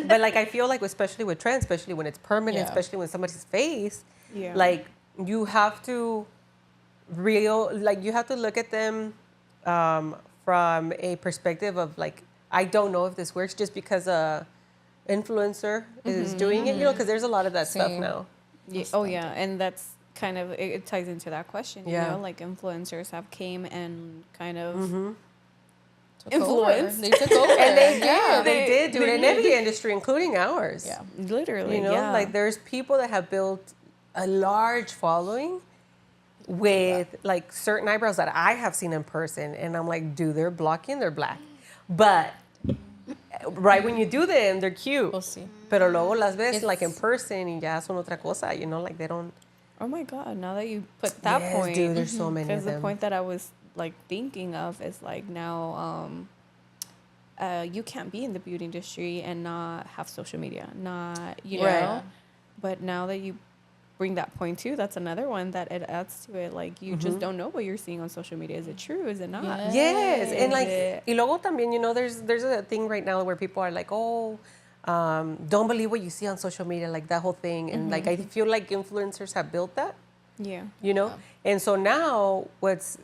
But like I feel like especially with trends, especially when it's permanent, Yeah. especially when somebody's face, Yeah. like you have to you have to look at them from a perspective of like, I don't know if this works just because a influencer is doing it, you know, because there's a lot of that stuff Same. now. Yeah. Oh, yeah. And that's kind of, it ties into that question, Yeah. you know? Like, influencers have came and kind of Took over. influenced. They took over. And they yeah. did, dude, in every industry, including ours. Yeah. literally, You know, yeah. like there's people that have built a large following with like certain eyebrows that I have seen in person. And I'm like, dude, they're blocky and they're black. But right when you do them, they're cute. We'll see. Pero luego las ves It's- like in person y ya son otra cosa, you know, like they don't. Oh my God! Now that you put that Yes, point, dude, there's so many of because the them. point that I was like thinking of is like now, you can't be in the beauty industry and not have social media, not Right. know. But now that you bring that point too, that's another one that it adds to it. Like you just don't know what you're seeing on social media. Is it true? Is it not? Yeah. Yes, and like, Yeah. y luego también, you know, there's a thing right now where people are like, oh, don't believe what you see on social media, like that whole thing. And like, I feel like influencers have built that, Yeah. you know? And so now what's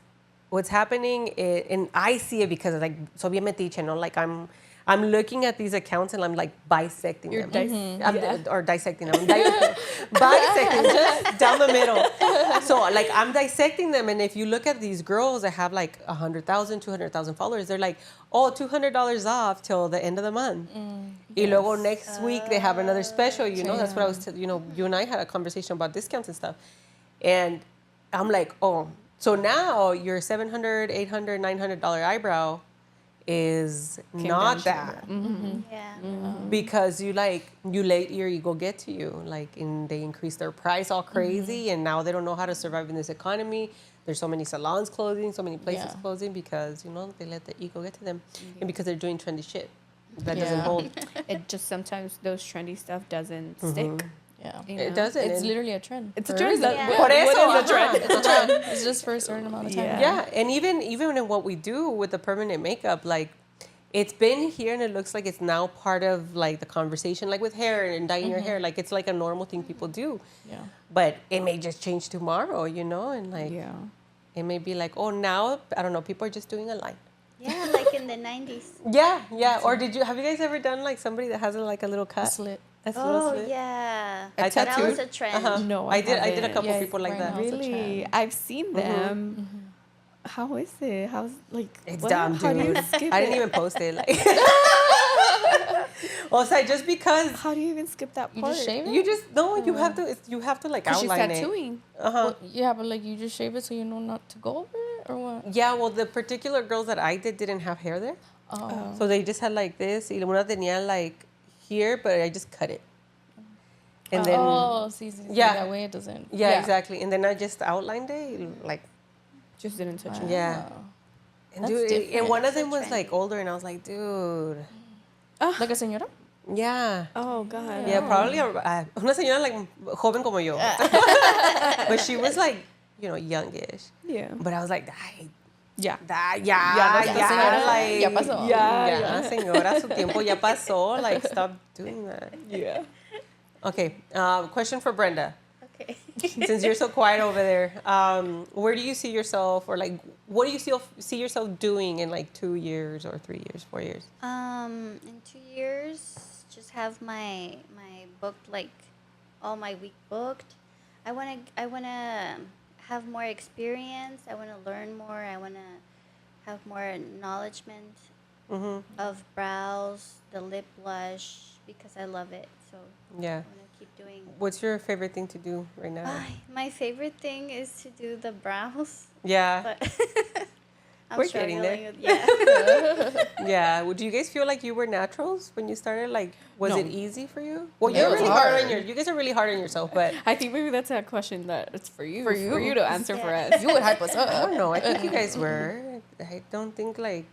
happening is, and I see it because like, so bien metiche, no? Like I'm looking at these accounts and I'm like bisecting You're them. yeah. Or dissecting them. Bisecting, just down the middle. So like I'm dissecting them, and if you look at these girls that have like 100,000, 200,000 followers, they're like, oh, $200 off till the end of the month. Y luego next week they have another special, you know? That's what I was, you know, you and I had a conversation about discounts and stuff. And I'm like, oh, so now your $700, $800, $900 eyebrow is not that. Yeah. Because you let your ego get to you, like, and they increase their price all crazy, and now they don't know how to survive in this economy. There's so many salons closing, so many places closing because they let the ego get to them, and because they're doing trendy shit that doesn't hold. It just sometimes those trendy stuff doesn't stick. Yeah. You know? It doesn't. It's and- literally a trend. It's a for trend. reason. Yeah. Por eso, What is a trend? It's a trend. It's just for a certain amount of time. Yeah. and even in what we do with the permanent makeup, like, it's been here and it looks like it's now part of like the conversation, like with hair and dyeing your hair, like it's like a normal thing people do. Yeah. But it may just change tomorrow, and like it may be like, oh, now I don't know, people are just doing a line. Yeah, like in the 90s. Yeah. Or have you guys ever done like somebody that has like a little cut? Slit. That's a little Oh, slit. yeah. I That tattooed. was a trend. No, I did a haven't. couple Yeah, people like right that. now. It's a Really? trend. I've seen them. How is it? How's like? It's what? dumb, How do you dude. skip I didn't it? even post it. Like, also, just because How do you even skip that You part? just shave it? you just no, you have to. You have to like 'Cause she's outline it. tattooing. Well, yeah, but like you just shave it so you know not to go over it or what? Yeah, well, the particular girls that I didn't have hair there, Oh. so they just had like this. Y una tenía like here, but I just cut it. And then see, yeah. that way it doesn't. yeah, exactly. And then I just outlined it like Just didn't touch it. yeah. And That's dude, and different. one of So them was trendy. like older, and I was like, dude, Like a señora? yeah. Oh God. Yeah, probably una señora like joven como yo. But she was like, youngish. Yeah. But I was like, ay, Yeah. ya, señora, like, ya pasó. ya, señora, su tiempo ya pasó. Like, stop doing that. Yeah. Okay, question for Brenda. Okay. Since you're so quiet over there, where do you see yourself, or like, what do you see yourself doing in like 2 years or 3 years, 4 years? In 2 years, just have my booked, like all my week booked. I wanna have more experience. I wanna learn more. I wanna have more acknowledgement of brows, the lip blush, because I love it. So Yeah. I wanna keep doing. What's your favorite thing to do right now? My favorite thing is to do the brows, Yeah. but I'm We're getting there. struggling with Yeah. Would you guys feel like you were naturals when you started? Like, was No. it easy for you? Well, Yeah, you're it was really hard on hard. you guys are really hard on yourself, but I think maybe that's a question that it's for you. For you. to answer for Yeah. us. You would hype us I up. don't know. I think you guys were. I don't think like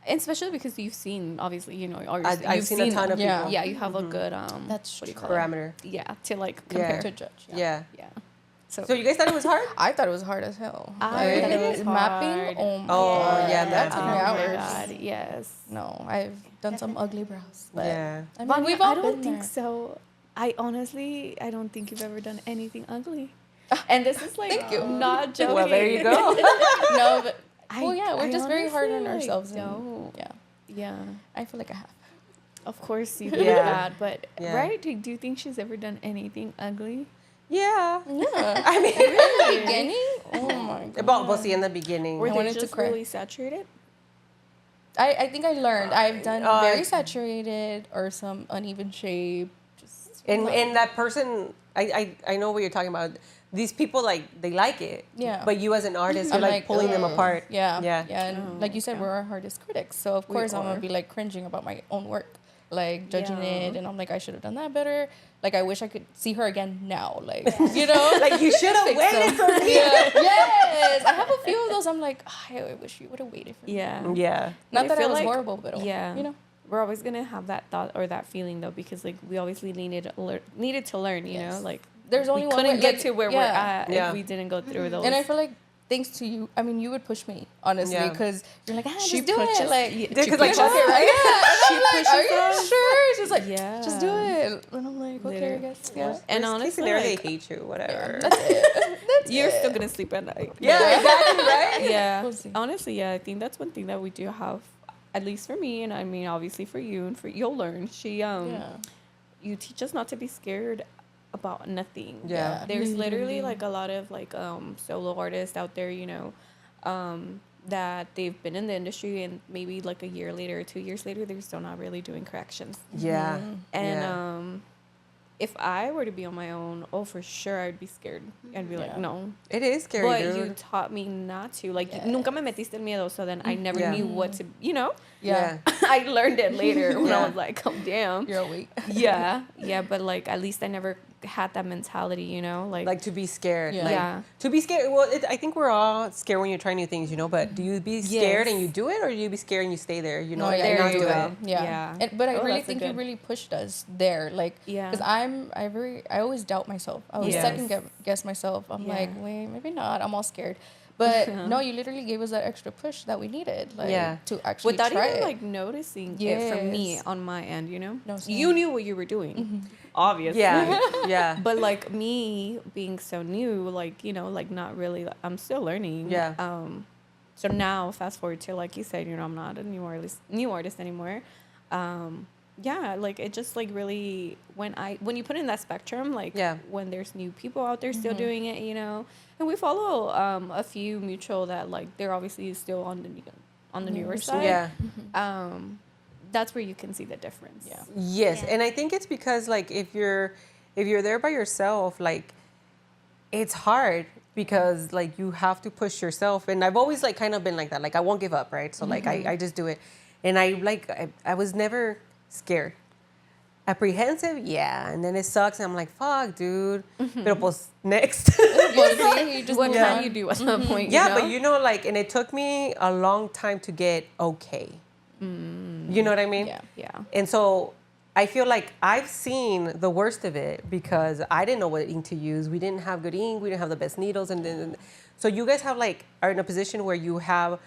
And especially because you've seen, obviously, I've you've seen a ton of yeah. people. Yeah, you have a good That's what do you true. call it? Parameter. Yeah, to like Yeah. compare. To judge. Yeah. Yeah. So you guys thought it was hard? I thought it was hard as hell. I Like, thought it was mapping. hard. Oh my Oh, god. yeah, that took Oh me mapping. my hours. God, yes. No, I've done some ugly brows. But Yeah. I mean, Vannia, we've all I don't been think there. so. I don't think you've ever done anything ugly. And this is like Thank you. not joking. Well, there you go. No, but I- yeah, we're I just very hard on honestly, like, ourselves. don't. Yeah, Yeah. I feel like I have. Of course you Yeah. did that, but Yeah. right? Do you think she's ever done anything ugly? Yeah. Yeah. I mean, In the beginning, oh my god. but see, in the beginning. Were I they wanted to just cry. really saturated? I think I learned. I've done Uh, very saturated or some uneven shape. Just And that person, I know what you're talking about. These people, like, they like it. Yeah. But you as an artist, I'm you're like pulling them ugh. apart. Yeah, Yeah. and like you said, we're our hardest critics. So of We course I'm are. gonna be like cringing about my own work, like judging Yeah. it, and I'm like I should have done that better. Like I wish I could see her again now. Like you know, Like, you should have fix waited them. for me. Yeah. Yes, I have a few of those. I'm like, I wish you would have waited for me. Yeah. Yeah. Not I that I feel was like- horrible, but Yeah. you know. We're always gonna have that thought or that feeling though, because like we obviously needed to learn, you know, Yes. like There's only we one couldn't way, get like, to where we're at Yeah. if we didn't go through those. And I feel like thanks to you, I mean, you would push me honestly Yeah. because you're like, she just do pushes, it, like. yeah, Dude, she 'cause, like, pushes okay, us. right? Yeah, and She I'm like, are pushes you us. sure? She's like, Yeah. just do it. And I'm like, okay, I Literally. guess, yeah. And Worst case honestly, scenario, like, they hate you, whatever. That's it. That's you're it. still gonna sleep at night. Yeah, exactly, right? Yeah. We'll see. Honestly, yeah, I think that's one thing that we do have, at least for me, and I mean, obviously for you, and for you'll learn. Yeah. You teach us not to be scared about nothing. Yeah. There's literally like a lot of like solo artists out there, that they've been in the industry and maybe like a year later or 2 years later they're still not really doing corrections. Yeah. And yeah. if I were to be on my own, for sure I'd be scared. I'd be like, no. It is scary, But dude. you taught me not to. Like, nunca me metiste el miedo, so then I never Yeah. knew what to, Yeah. I learned it later when I Yeah. was like, oh, damn. You're awake. Yeah. But, like, at least I never had that mentality, Like to be scared. Yeah. Like, Yeah. To be scared. Well, I think we're all scared when you try new things, but do you be scared Yes. and you do it, or do you be scared and you stay there, No, and yeah, There not you do go. it? Yeah. Yeah. But I Oh, really that's a think you good- really pushed us there. Like, Yeah. because I always doubt myself. I always Yes. second guess myself. I'm Yeah. like, wait, maybe not. I'm all scared. But no, you literally gave us that extra push that we needed. Like, Yeah. to actually Without try even it. like noticing it from me Yes. on my end, No, same. you knew what you were doing, obviously. Yeah. Yeah. But like me being so new, like like not really. I'm still learning. Yeah. So now, fast forward to like you said, I'm not a new artist anymore. Yeah, like it just like really when you put in that spectrum, like when there's new people out there still doing it, and we follow a few mutual that like they're obviously still on the newer side. Yeah. That's where you can see the difference. Yeah. Yes, Yeah. and I think it's because like if you're there by yourself, like it's hard because like you have to push yourself, and I've always like kind of been like that. Like I won't give up, right? So like I just do it, and I was never scared. Apprehensive, yeah, and then it sucks, and I'm like, fuck, dude. Pero pues next. Well, see, you just What move can on. you do at that point? Yeah, but like, and it took me a long time to get okay. You know what I mean? Yeah. And so I feel like I've seen the worst of it because I didn't know what ink to use. We didn't have good ink. We didn't have the best needles. And then, so you guys have are in a position where you have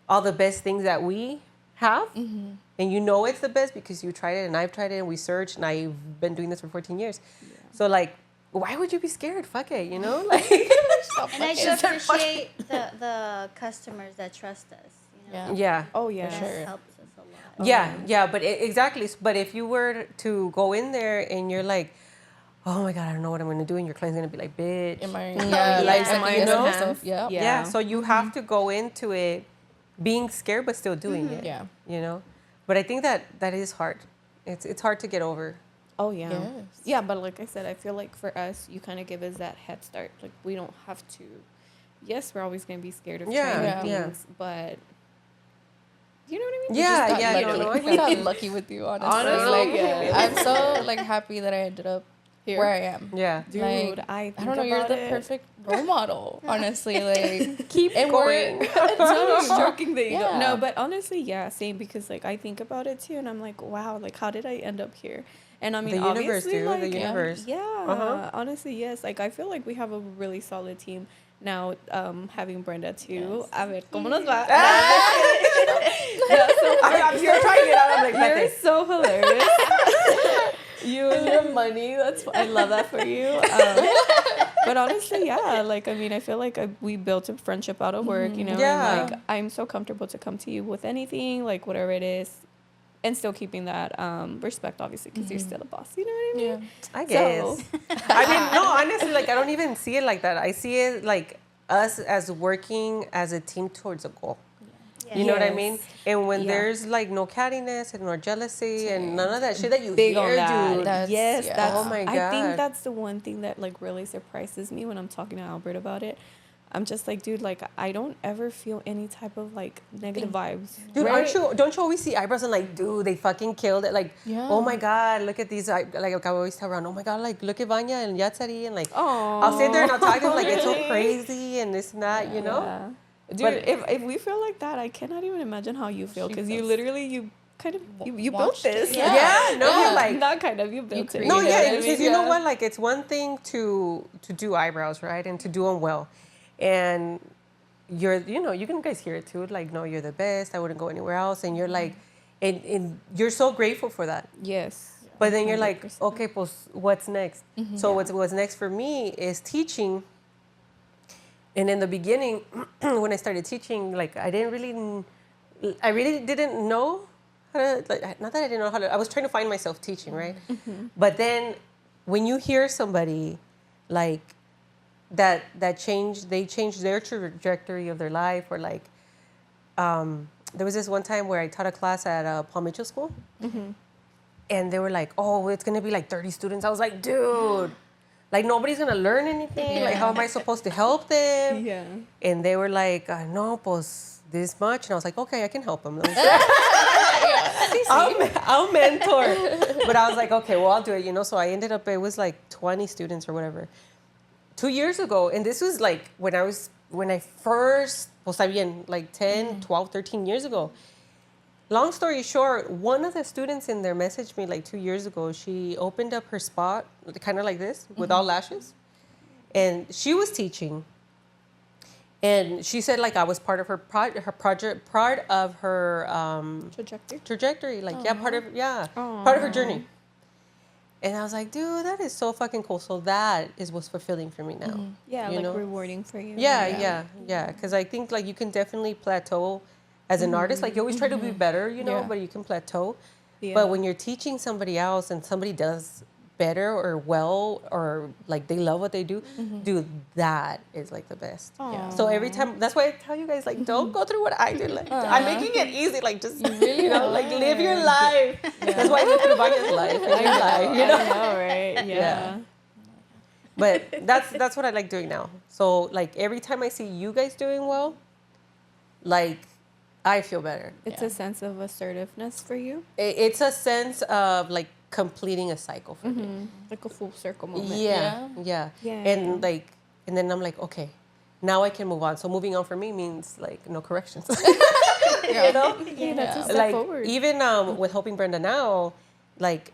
all the best things that we have. And it's the best because you tried it and I've tried it and we searched and I've been doing this for 14 years. Yeah. So like, why would you be scared? Fuck it, Like, And I do appreciate the customers that trust us. yeah. Oh yeah. That Sure. helps us a lot. Yeah, but exactly. But if you were to go in there and you're like, oh my God, I don't know what I'm going to do. And your client's going to be like, bitch. Am I? Yeah. Like, Am I second guessing enough? myself. Yeah. Yeah. So you have to go into it being scared, but still doing it. Yeah. But I think that is hard. It's hard to get over. Oh yeah. Yes. Yeah, but like I said, I feel like for us, you kind of give us that head start. Like we don't have to. Yes, we're always gonna be scared of trying Yeah. things, but you know what I mean? Yeah, Got yeah. lucky. No, I We got got you. lucky with you, honestly. Honestly, Like, yeah. I'm so like happy that I ended up Here. where I am. Yeah. Dude, Like, I don't know. You're the perfect role model, honestly. Like, Keep and going. Totally stroking the ego. Yeah. No, but honestly, yeah, same because like I think about it too, and I'm like, wow, like how did I end up here? And I mean, The universe, obviously, dude. like, The universe. Yeah, honestly, yes. Like I feel like we have a really solid team now. Having Brenda too. A ver, ¿cómo nos va? You're trying it out. I'm like, You're "Vete." so hilarious. You and your money. I love that for you. But honestly, yeah. Like I mean, I feel like we built a friendship out of work. You know, Yeah. and, like I'm so comfortable to come to you with anything, like whatever it is, and still keeping that respect, obviously, because you're still a boss. You know what I mean? yeah. I guess. So- I mean, no, honestly, like I don't even see it like that. I see it like us as working as a team towards a goal. You know what I Yes. mean? And when Yeah. there's like no cattiness and no jealousy and none of that shit that you Big hear, on that. dude. That's- Yes, yeah. that's. Oh my I God. think that's the one thing that like really surprises me when I'm talking to Albert about it. I'm just like, dude, like I don't ever feel any type of like negative vibes. Dude, right? don't you always see eyebrows and like, dude, they fucking killed it. Like, Yeah. oh my God, look at these. Like I always tell around, oh my God, like look at Vannia and Jatziry and like, Aw. I'll sit there and I'll talk to them like it's so crazy and this and that, you know? Yeah. Dude, But- if we feel like that, I cannot even imagine how you feel She because you feels- literally you kind of you built Watched it. this. Yeah. Yeah, no, Yeah. like Not kind of you built it. created no, You know yeah, what I because mean? you know Yeah. what? Like it's one thing to do eyebrows, right, and to do them well, and you can guys hear it too. Like, no, you're the best. I wouldn't go anywhere else, and you're like, and you're so grateful for that. Yes. But then you're like, 100%. okay, pues what's next? So what's next for me is teaching. And in the beginning, when I started teaching, like I really didn't know how to, like, not that I didn't know how to, I was trying to find myself teaching, right? But then when you hear somebody like that changed their trajectory of their life, or like, there was this one time where I taught a class at Paul Mitchell School. And they were like, oh, it's going to be like 30 students. I was like, dude, like nobody's going to learn anything. Yeah. Like, how am I supposed to help them? Yeah. And they were like, no, pues this much. And I was like, okay, I can help them. I'll mentor. But I was like, okay, well, I'll do it, you know. So I ended up, it was like 20 students or whatever. 2 years ago. And this was like when I first, pues bien, like 10, 12, 13 years ago. Long story short, one of the students in there messaged me like 2 years ago. She opened up her spot, kind of like this, with all lashes. And she was teaching. And she said like I was part of her project, part of her trajectory. Like, part of her journey. And I was like, dude, that is so fucking cool. So that is what's fulfilling for me now. Yeah, you like know? rewarding for you. Yeah. Because I think like you can definitely plateau as an artist. Like you always try to be better, you know, but you can plateau. Yeah. But when you're teaching somebody else and somebody does better or well or like they love what they do, dude, that is like the best. So every time, that's why I tell you guys, like, don't go through what I did. Like, I'm making it easy. Like, just, you know, like live your life. That's why I live through Vannia's life. And your life, you know? I know, right? Yeah. But that's what I like doing now. So like every time I see you guys doing well, like I feel better. It's a sense of assertiveness for you. It's a sense of like completing a cycle for me. Like a full circle moment. Yeah. And like, and then I'm like, okay, now I can move on. So moving on for me means like no corrections. You know? Yeah, that's a step like forward. even with helping Brenda now, like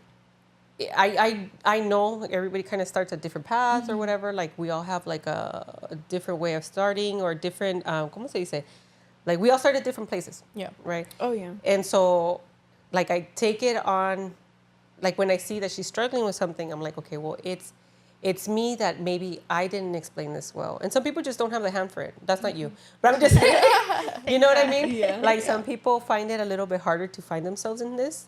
I know everybody kind of starts at different paths or whatever. Like we all have like a different way of starting or different, ¿cómo se dice? Like we all start at different places. Yeah. Right? Oh, yeah. And so like I take it on, like when I see that she's struggling with something, I'm like, okay, well, it's me that maybe I didn't explain this well. And some people just don't have the hand for it. That's not you. But I'm just saying, you know what I mean? Yeah. Like some people find it a little bit harder to find themselves in this.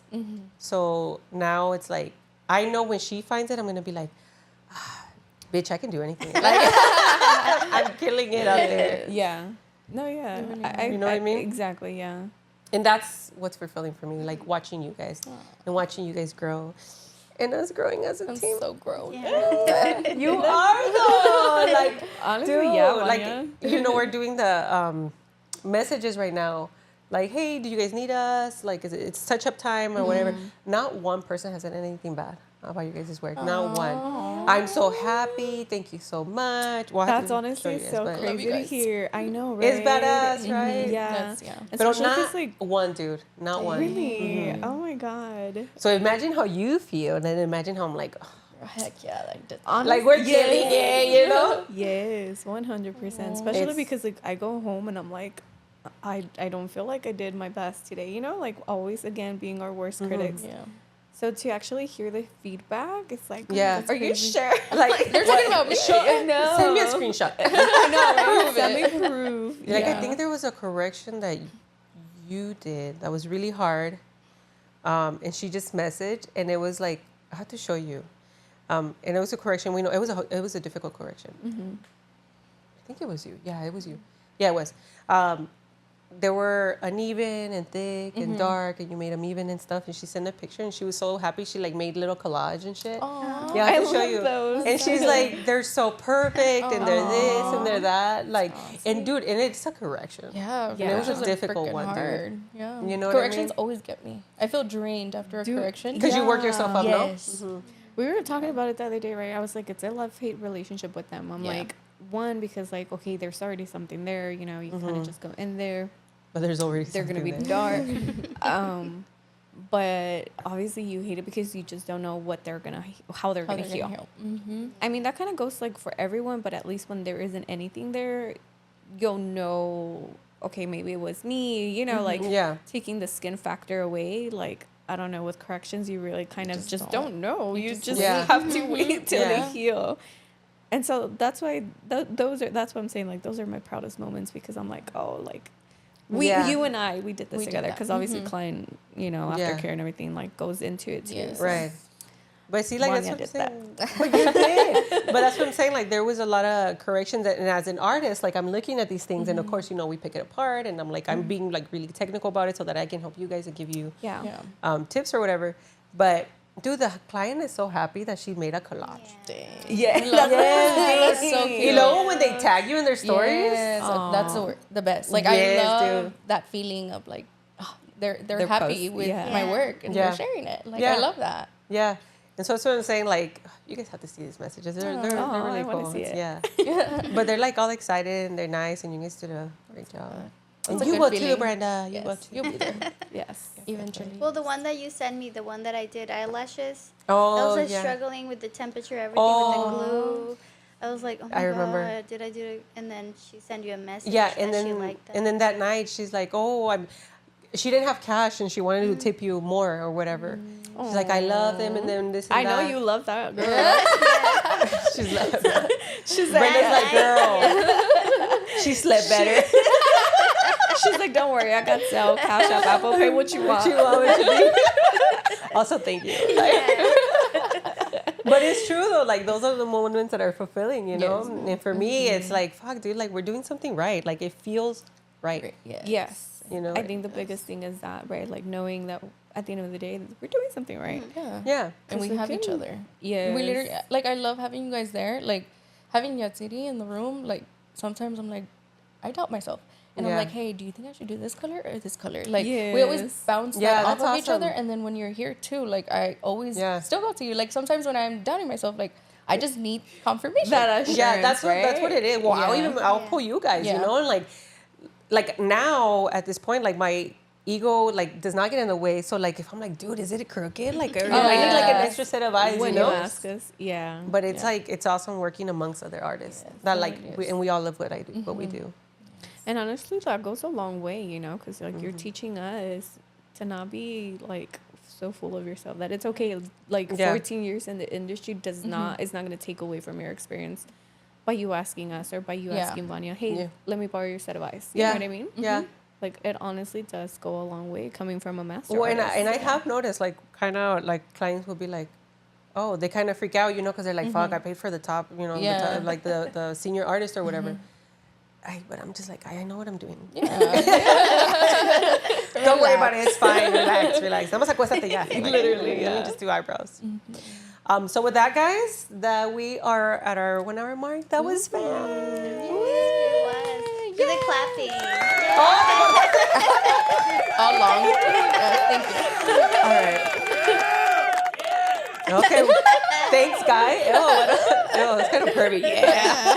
So now it's like, I know when she finds it, I'm going to be like, bitch, I can do anything. Like, I'm killing it out there. Yeah. No, yeah. You know what I mean? Exactly, yeah. And that's what's fulfilling for me, like watching you guys and watching you guys grow and us growing as a I'm team. so grown. Yeah. You are though. Like, Honestly, dude, yeah, like, Vannia. you know, we're doing the messages right now. Like, hey, do you guys need us? Like, it's touch-up time or whatever. Not one person has said anything bad about you guys' work. Not one. I'm so happy. Thank you so much. Well, That's honestly so Love crazy you to guys. hear. I know, right? It's badass, right? Yeah. Yeah. But Especially not 'cause, like, one, dude. Not one. really? Oh my God. So imagine how you feel, and then imagine how I'm like, oh, Heck yeah, like that. like we're killing it, you know? Yes, 100%. Especially It's- because like I go home and I'm like, I don't feel like I did my best today. You know, like always again being our worst critics. Yeah. So to actually hear the feedback, it's like, Yeah. that's Are you crazy. sure? Like They're talking about me. No. Send me a screenshot. Prove Send it. me proof. Like I Yeah. think there was a correction that you did that was really hard, and she just messaged, and it was like I have to show you, and it was a correction. We know it was a difficult correction. I think it was you. Yeah, it was you. Yeah, it was. There were uneven and thick and dark, and you made them even and stuff. And she sent a picture, and she was so happy. She like made little collage and shit. Aww. Yeah, I have I to show love you. those. And she's like, they're so perfect, and they're this and they're that. Like, That's and dude, and it's a correction. Yeah, Yeah. It was a corrections are difficult freaking one, dude. hard. Yeah, You know what I corrections mean? always get me. I feel drained after a correction. Because you work yourself up, Yes. no? We were talking about it the other day, right? I was like, it's a love-hate relationship with them. I'm Yeah. like, one, because like, okay, there's already something there, you know, you kind of just go in there. But there's already They're gonna be something dark. But obviously you hate it because you just don't know what they're gonna, how they're How gonna they're heal. gonna heal. I mean, that kind of goes like for everyone, but at least when there isn't anything there, you'll know, okay, maybe it was me, you know, like Yeah. taking the skin factor away. Like, I don't know, with corrections, you really kind of just just don't. don't know. You just Yeah. have to wait till Yeah. they heal. And so that's why that's what I'm saying. Like, those are my proudest moments because I'm like, oh, like, Yeah. you and I, we did this We did together that. because obviously client, you know, Yeah. aftercare and everything like goes into it too. Yes. so- Right. But see, like, that's Vannia what I'm did saying. But you did. But that's what I'm saying. Like, there was a lot of corrections. And as an artist, like, I'm looking at these things. And, of course, you know, we pick it apart. And I'm, like, I'm being, like, really technical about it so that I can help you guys and give you Yeah. Yeah. tips or whatever. But Dude, the client is so happy that she made a collage. Yeah, That's so cute. You know when they tag you in their stories? Yes, that's the best. Like Yes, I love dude. that feeling of like, they're Their happy posts, with yeah. my work and Yeah. they're sharing it. Like Yeah. I love that. Yeah. And so that's what I'm saying, like, you guys have to see these messages. They're really I cool. wanna see it. Yeah. But they're like all excited and they're nice and you guys did a great job. And That's a you good will too, feeling. Brenda. You will Yes, too. you'll be there Yes. eventually. Well, the one that you sent me, the one that I did eyelashes, Oh, I was like yeah. struggling with the temperature, everything with the glue. I was like, oh my I remember. God, did I do it? And then she sent you a message Yeah, that and she then liked that. and then that night she's like, "Oh, she didn't have cash and she wanted to tip you more or whatever." She's like, "I love them," and then this and I know that. you love that girl. She's like, She's like, Brenda's like, "Girl, she slept better." she's like, don't worry, I got Zelle, Cash App, Apple Pay, what you want. What you want, what you need. Also, thank you. But it's true though. Like those are the moments that are fulfilling, you know. Yes. And for me, it's like, fuck, dude. Like we're doing something right. Like it feels right. Yes. Yes. You know. I think the biggest thing is that, right? Like knowing that at the end of the day, we're doing something right. Yeah. Yeah. And we Cause have each again, other. yes. We literally, like, I love having you guys there. Like, having Jatziry in the room, like, sometimes I'm like, I doubt myself. And I'm Yeah. like, hey, do you think I should do this color or this color? Like, we always Yes. bounce Yeah, that off that's of each other. awesome. And then when you're here too, like, I always Yeah. still go to you. Like, sometimes when I'm doubting myself, like, I just need confirmation. That assurance, Yeah, that's right? what it is. Well, Yeah. I'll Yeah. pull you guys, you Yeah. know, and like now at this point, like my ego like does not get in the way. So like if I'm like, dude, is it crooked? Like or, I need like an Yes. extra set of eyes, When you you know. ask us, yeah. But it's Yeah. like it's awesome working amongst other artists Yes, that it like really is. and we all love what I do, what we Mm-hmm. do. And honestly, that goes a long way, you know, because like you're teaching us to not be like so full of yourself that it's okay. Like Yeah. 14 years in the industry does not is not going to take away from your experience by you asking us or by you Yeah. asking Vannia, hey, Yeah. let me borrow your set of eyes. You Yeah. know what I mean? Yeah. Like it honestly does go a long way coming from a master Well, and artist. I have noticed like kind of like clients will be like, oh, they kind of freak out, you know, because they're like, fuck, I paid for the top, you know, Yeah. the top, like the senior artist or whatever. But I'm just like, I know what I'm doing. Yeah. Don't worry about it. It's fine. Relax. Nada más acuéstate ya. Like, Literally, Let yeah. me just do eyebrows. So with that, guys, that we are at our 1 hour mark. That was fun. It was. Do the clapping. All long. Thank you. All right. Okay. Thanks, Guy. Oh, that's kind of pervy. Yeah.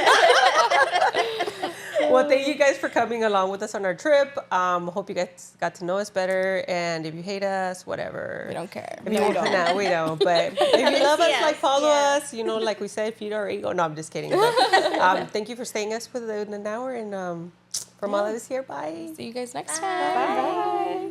Well, thank you guys for coming along with us on our trip. Hope you guys got to know us better. And if you hate us, whatever. We don't care. If you don't. No, we don't. But if you love us, Yes, like follow yeah. us. You know, like we said, feed our ego. No, I'm just kidding. But, thank you for staying us for an hour. And from all of us here, bye. See you guys next time. Bye.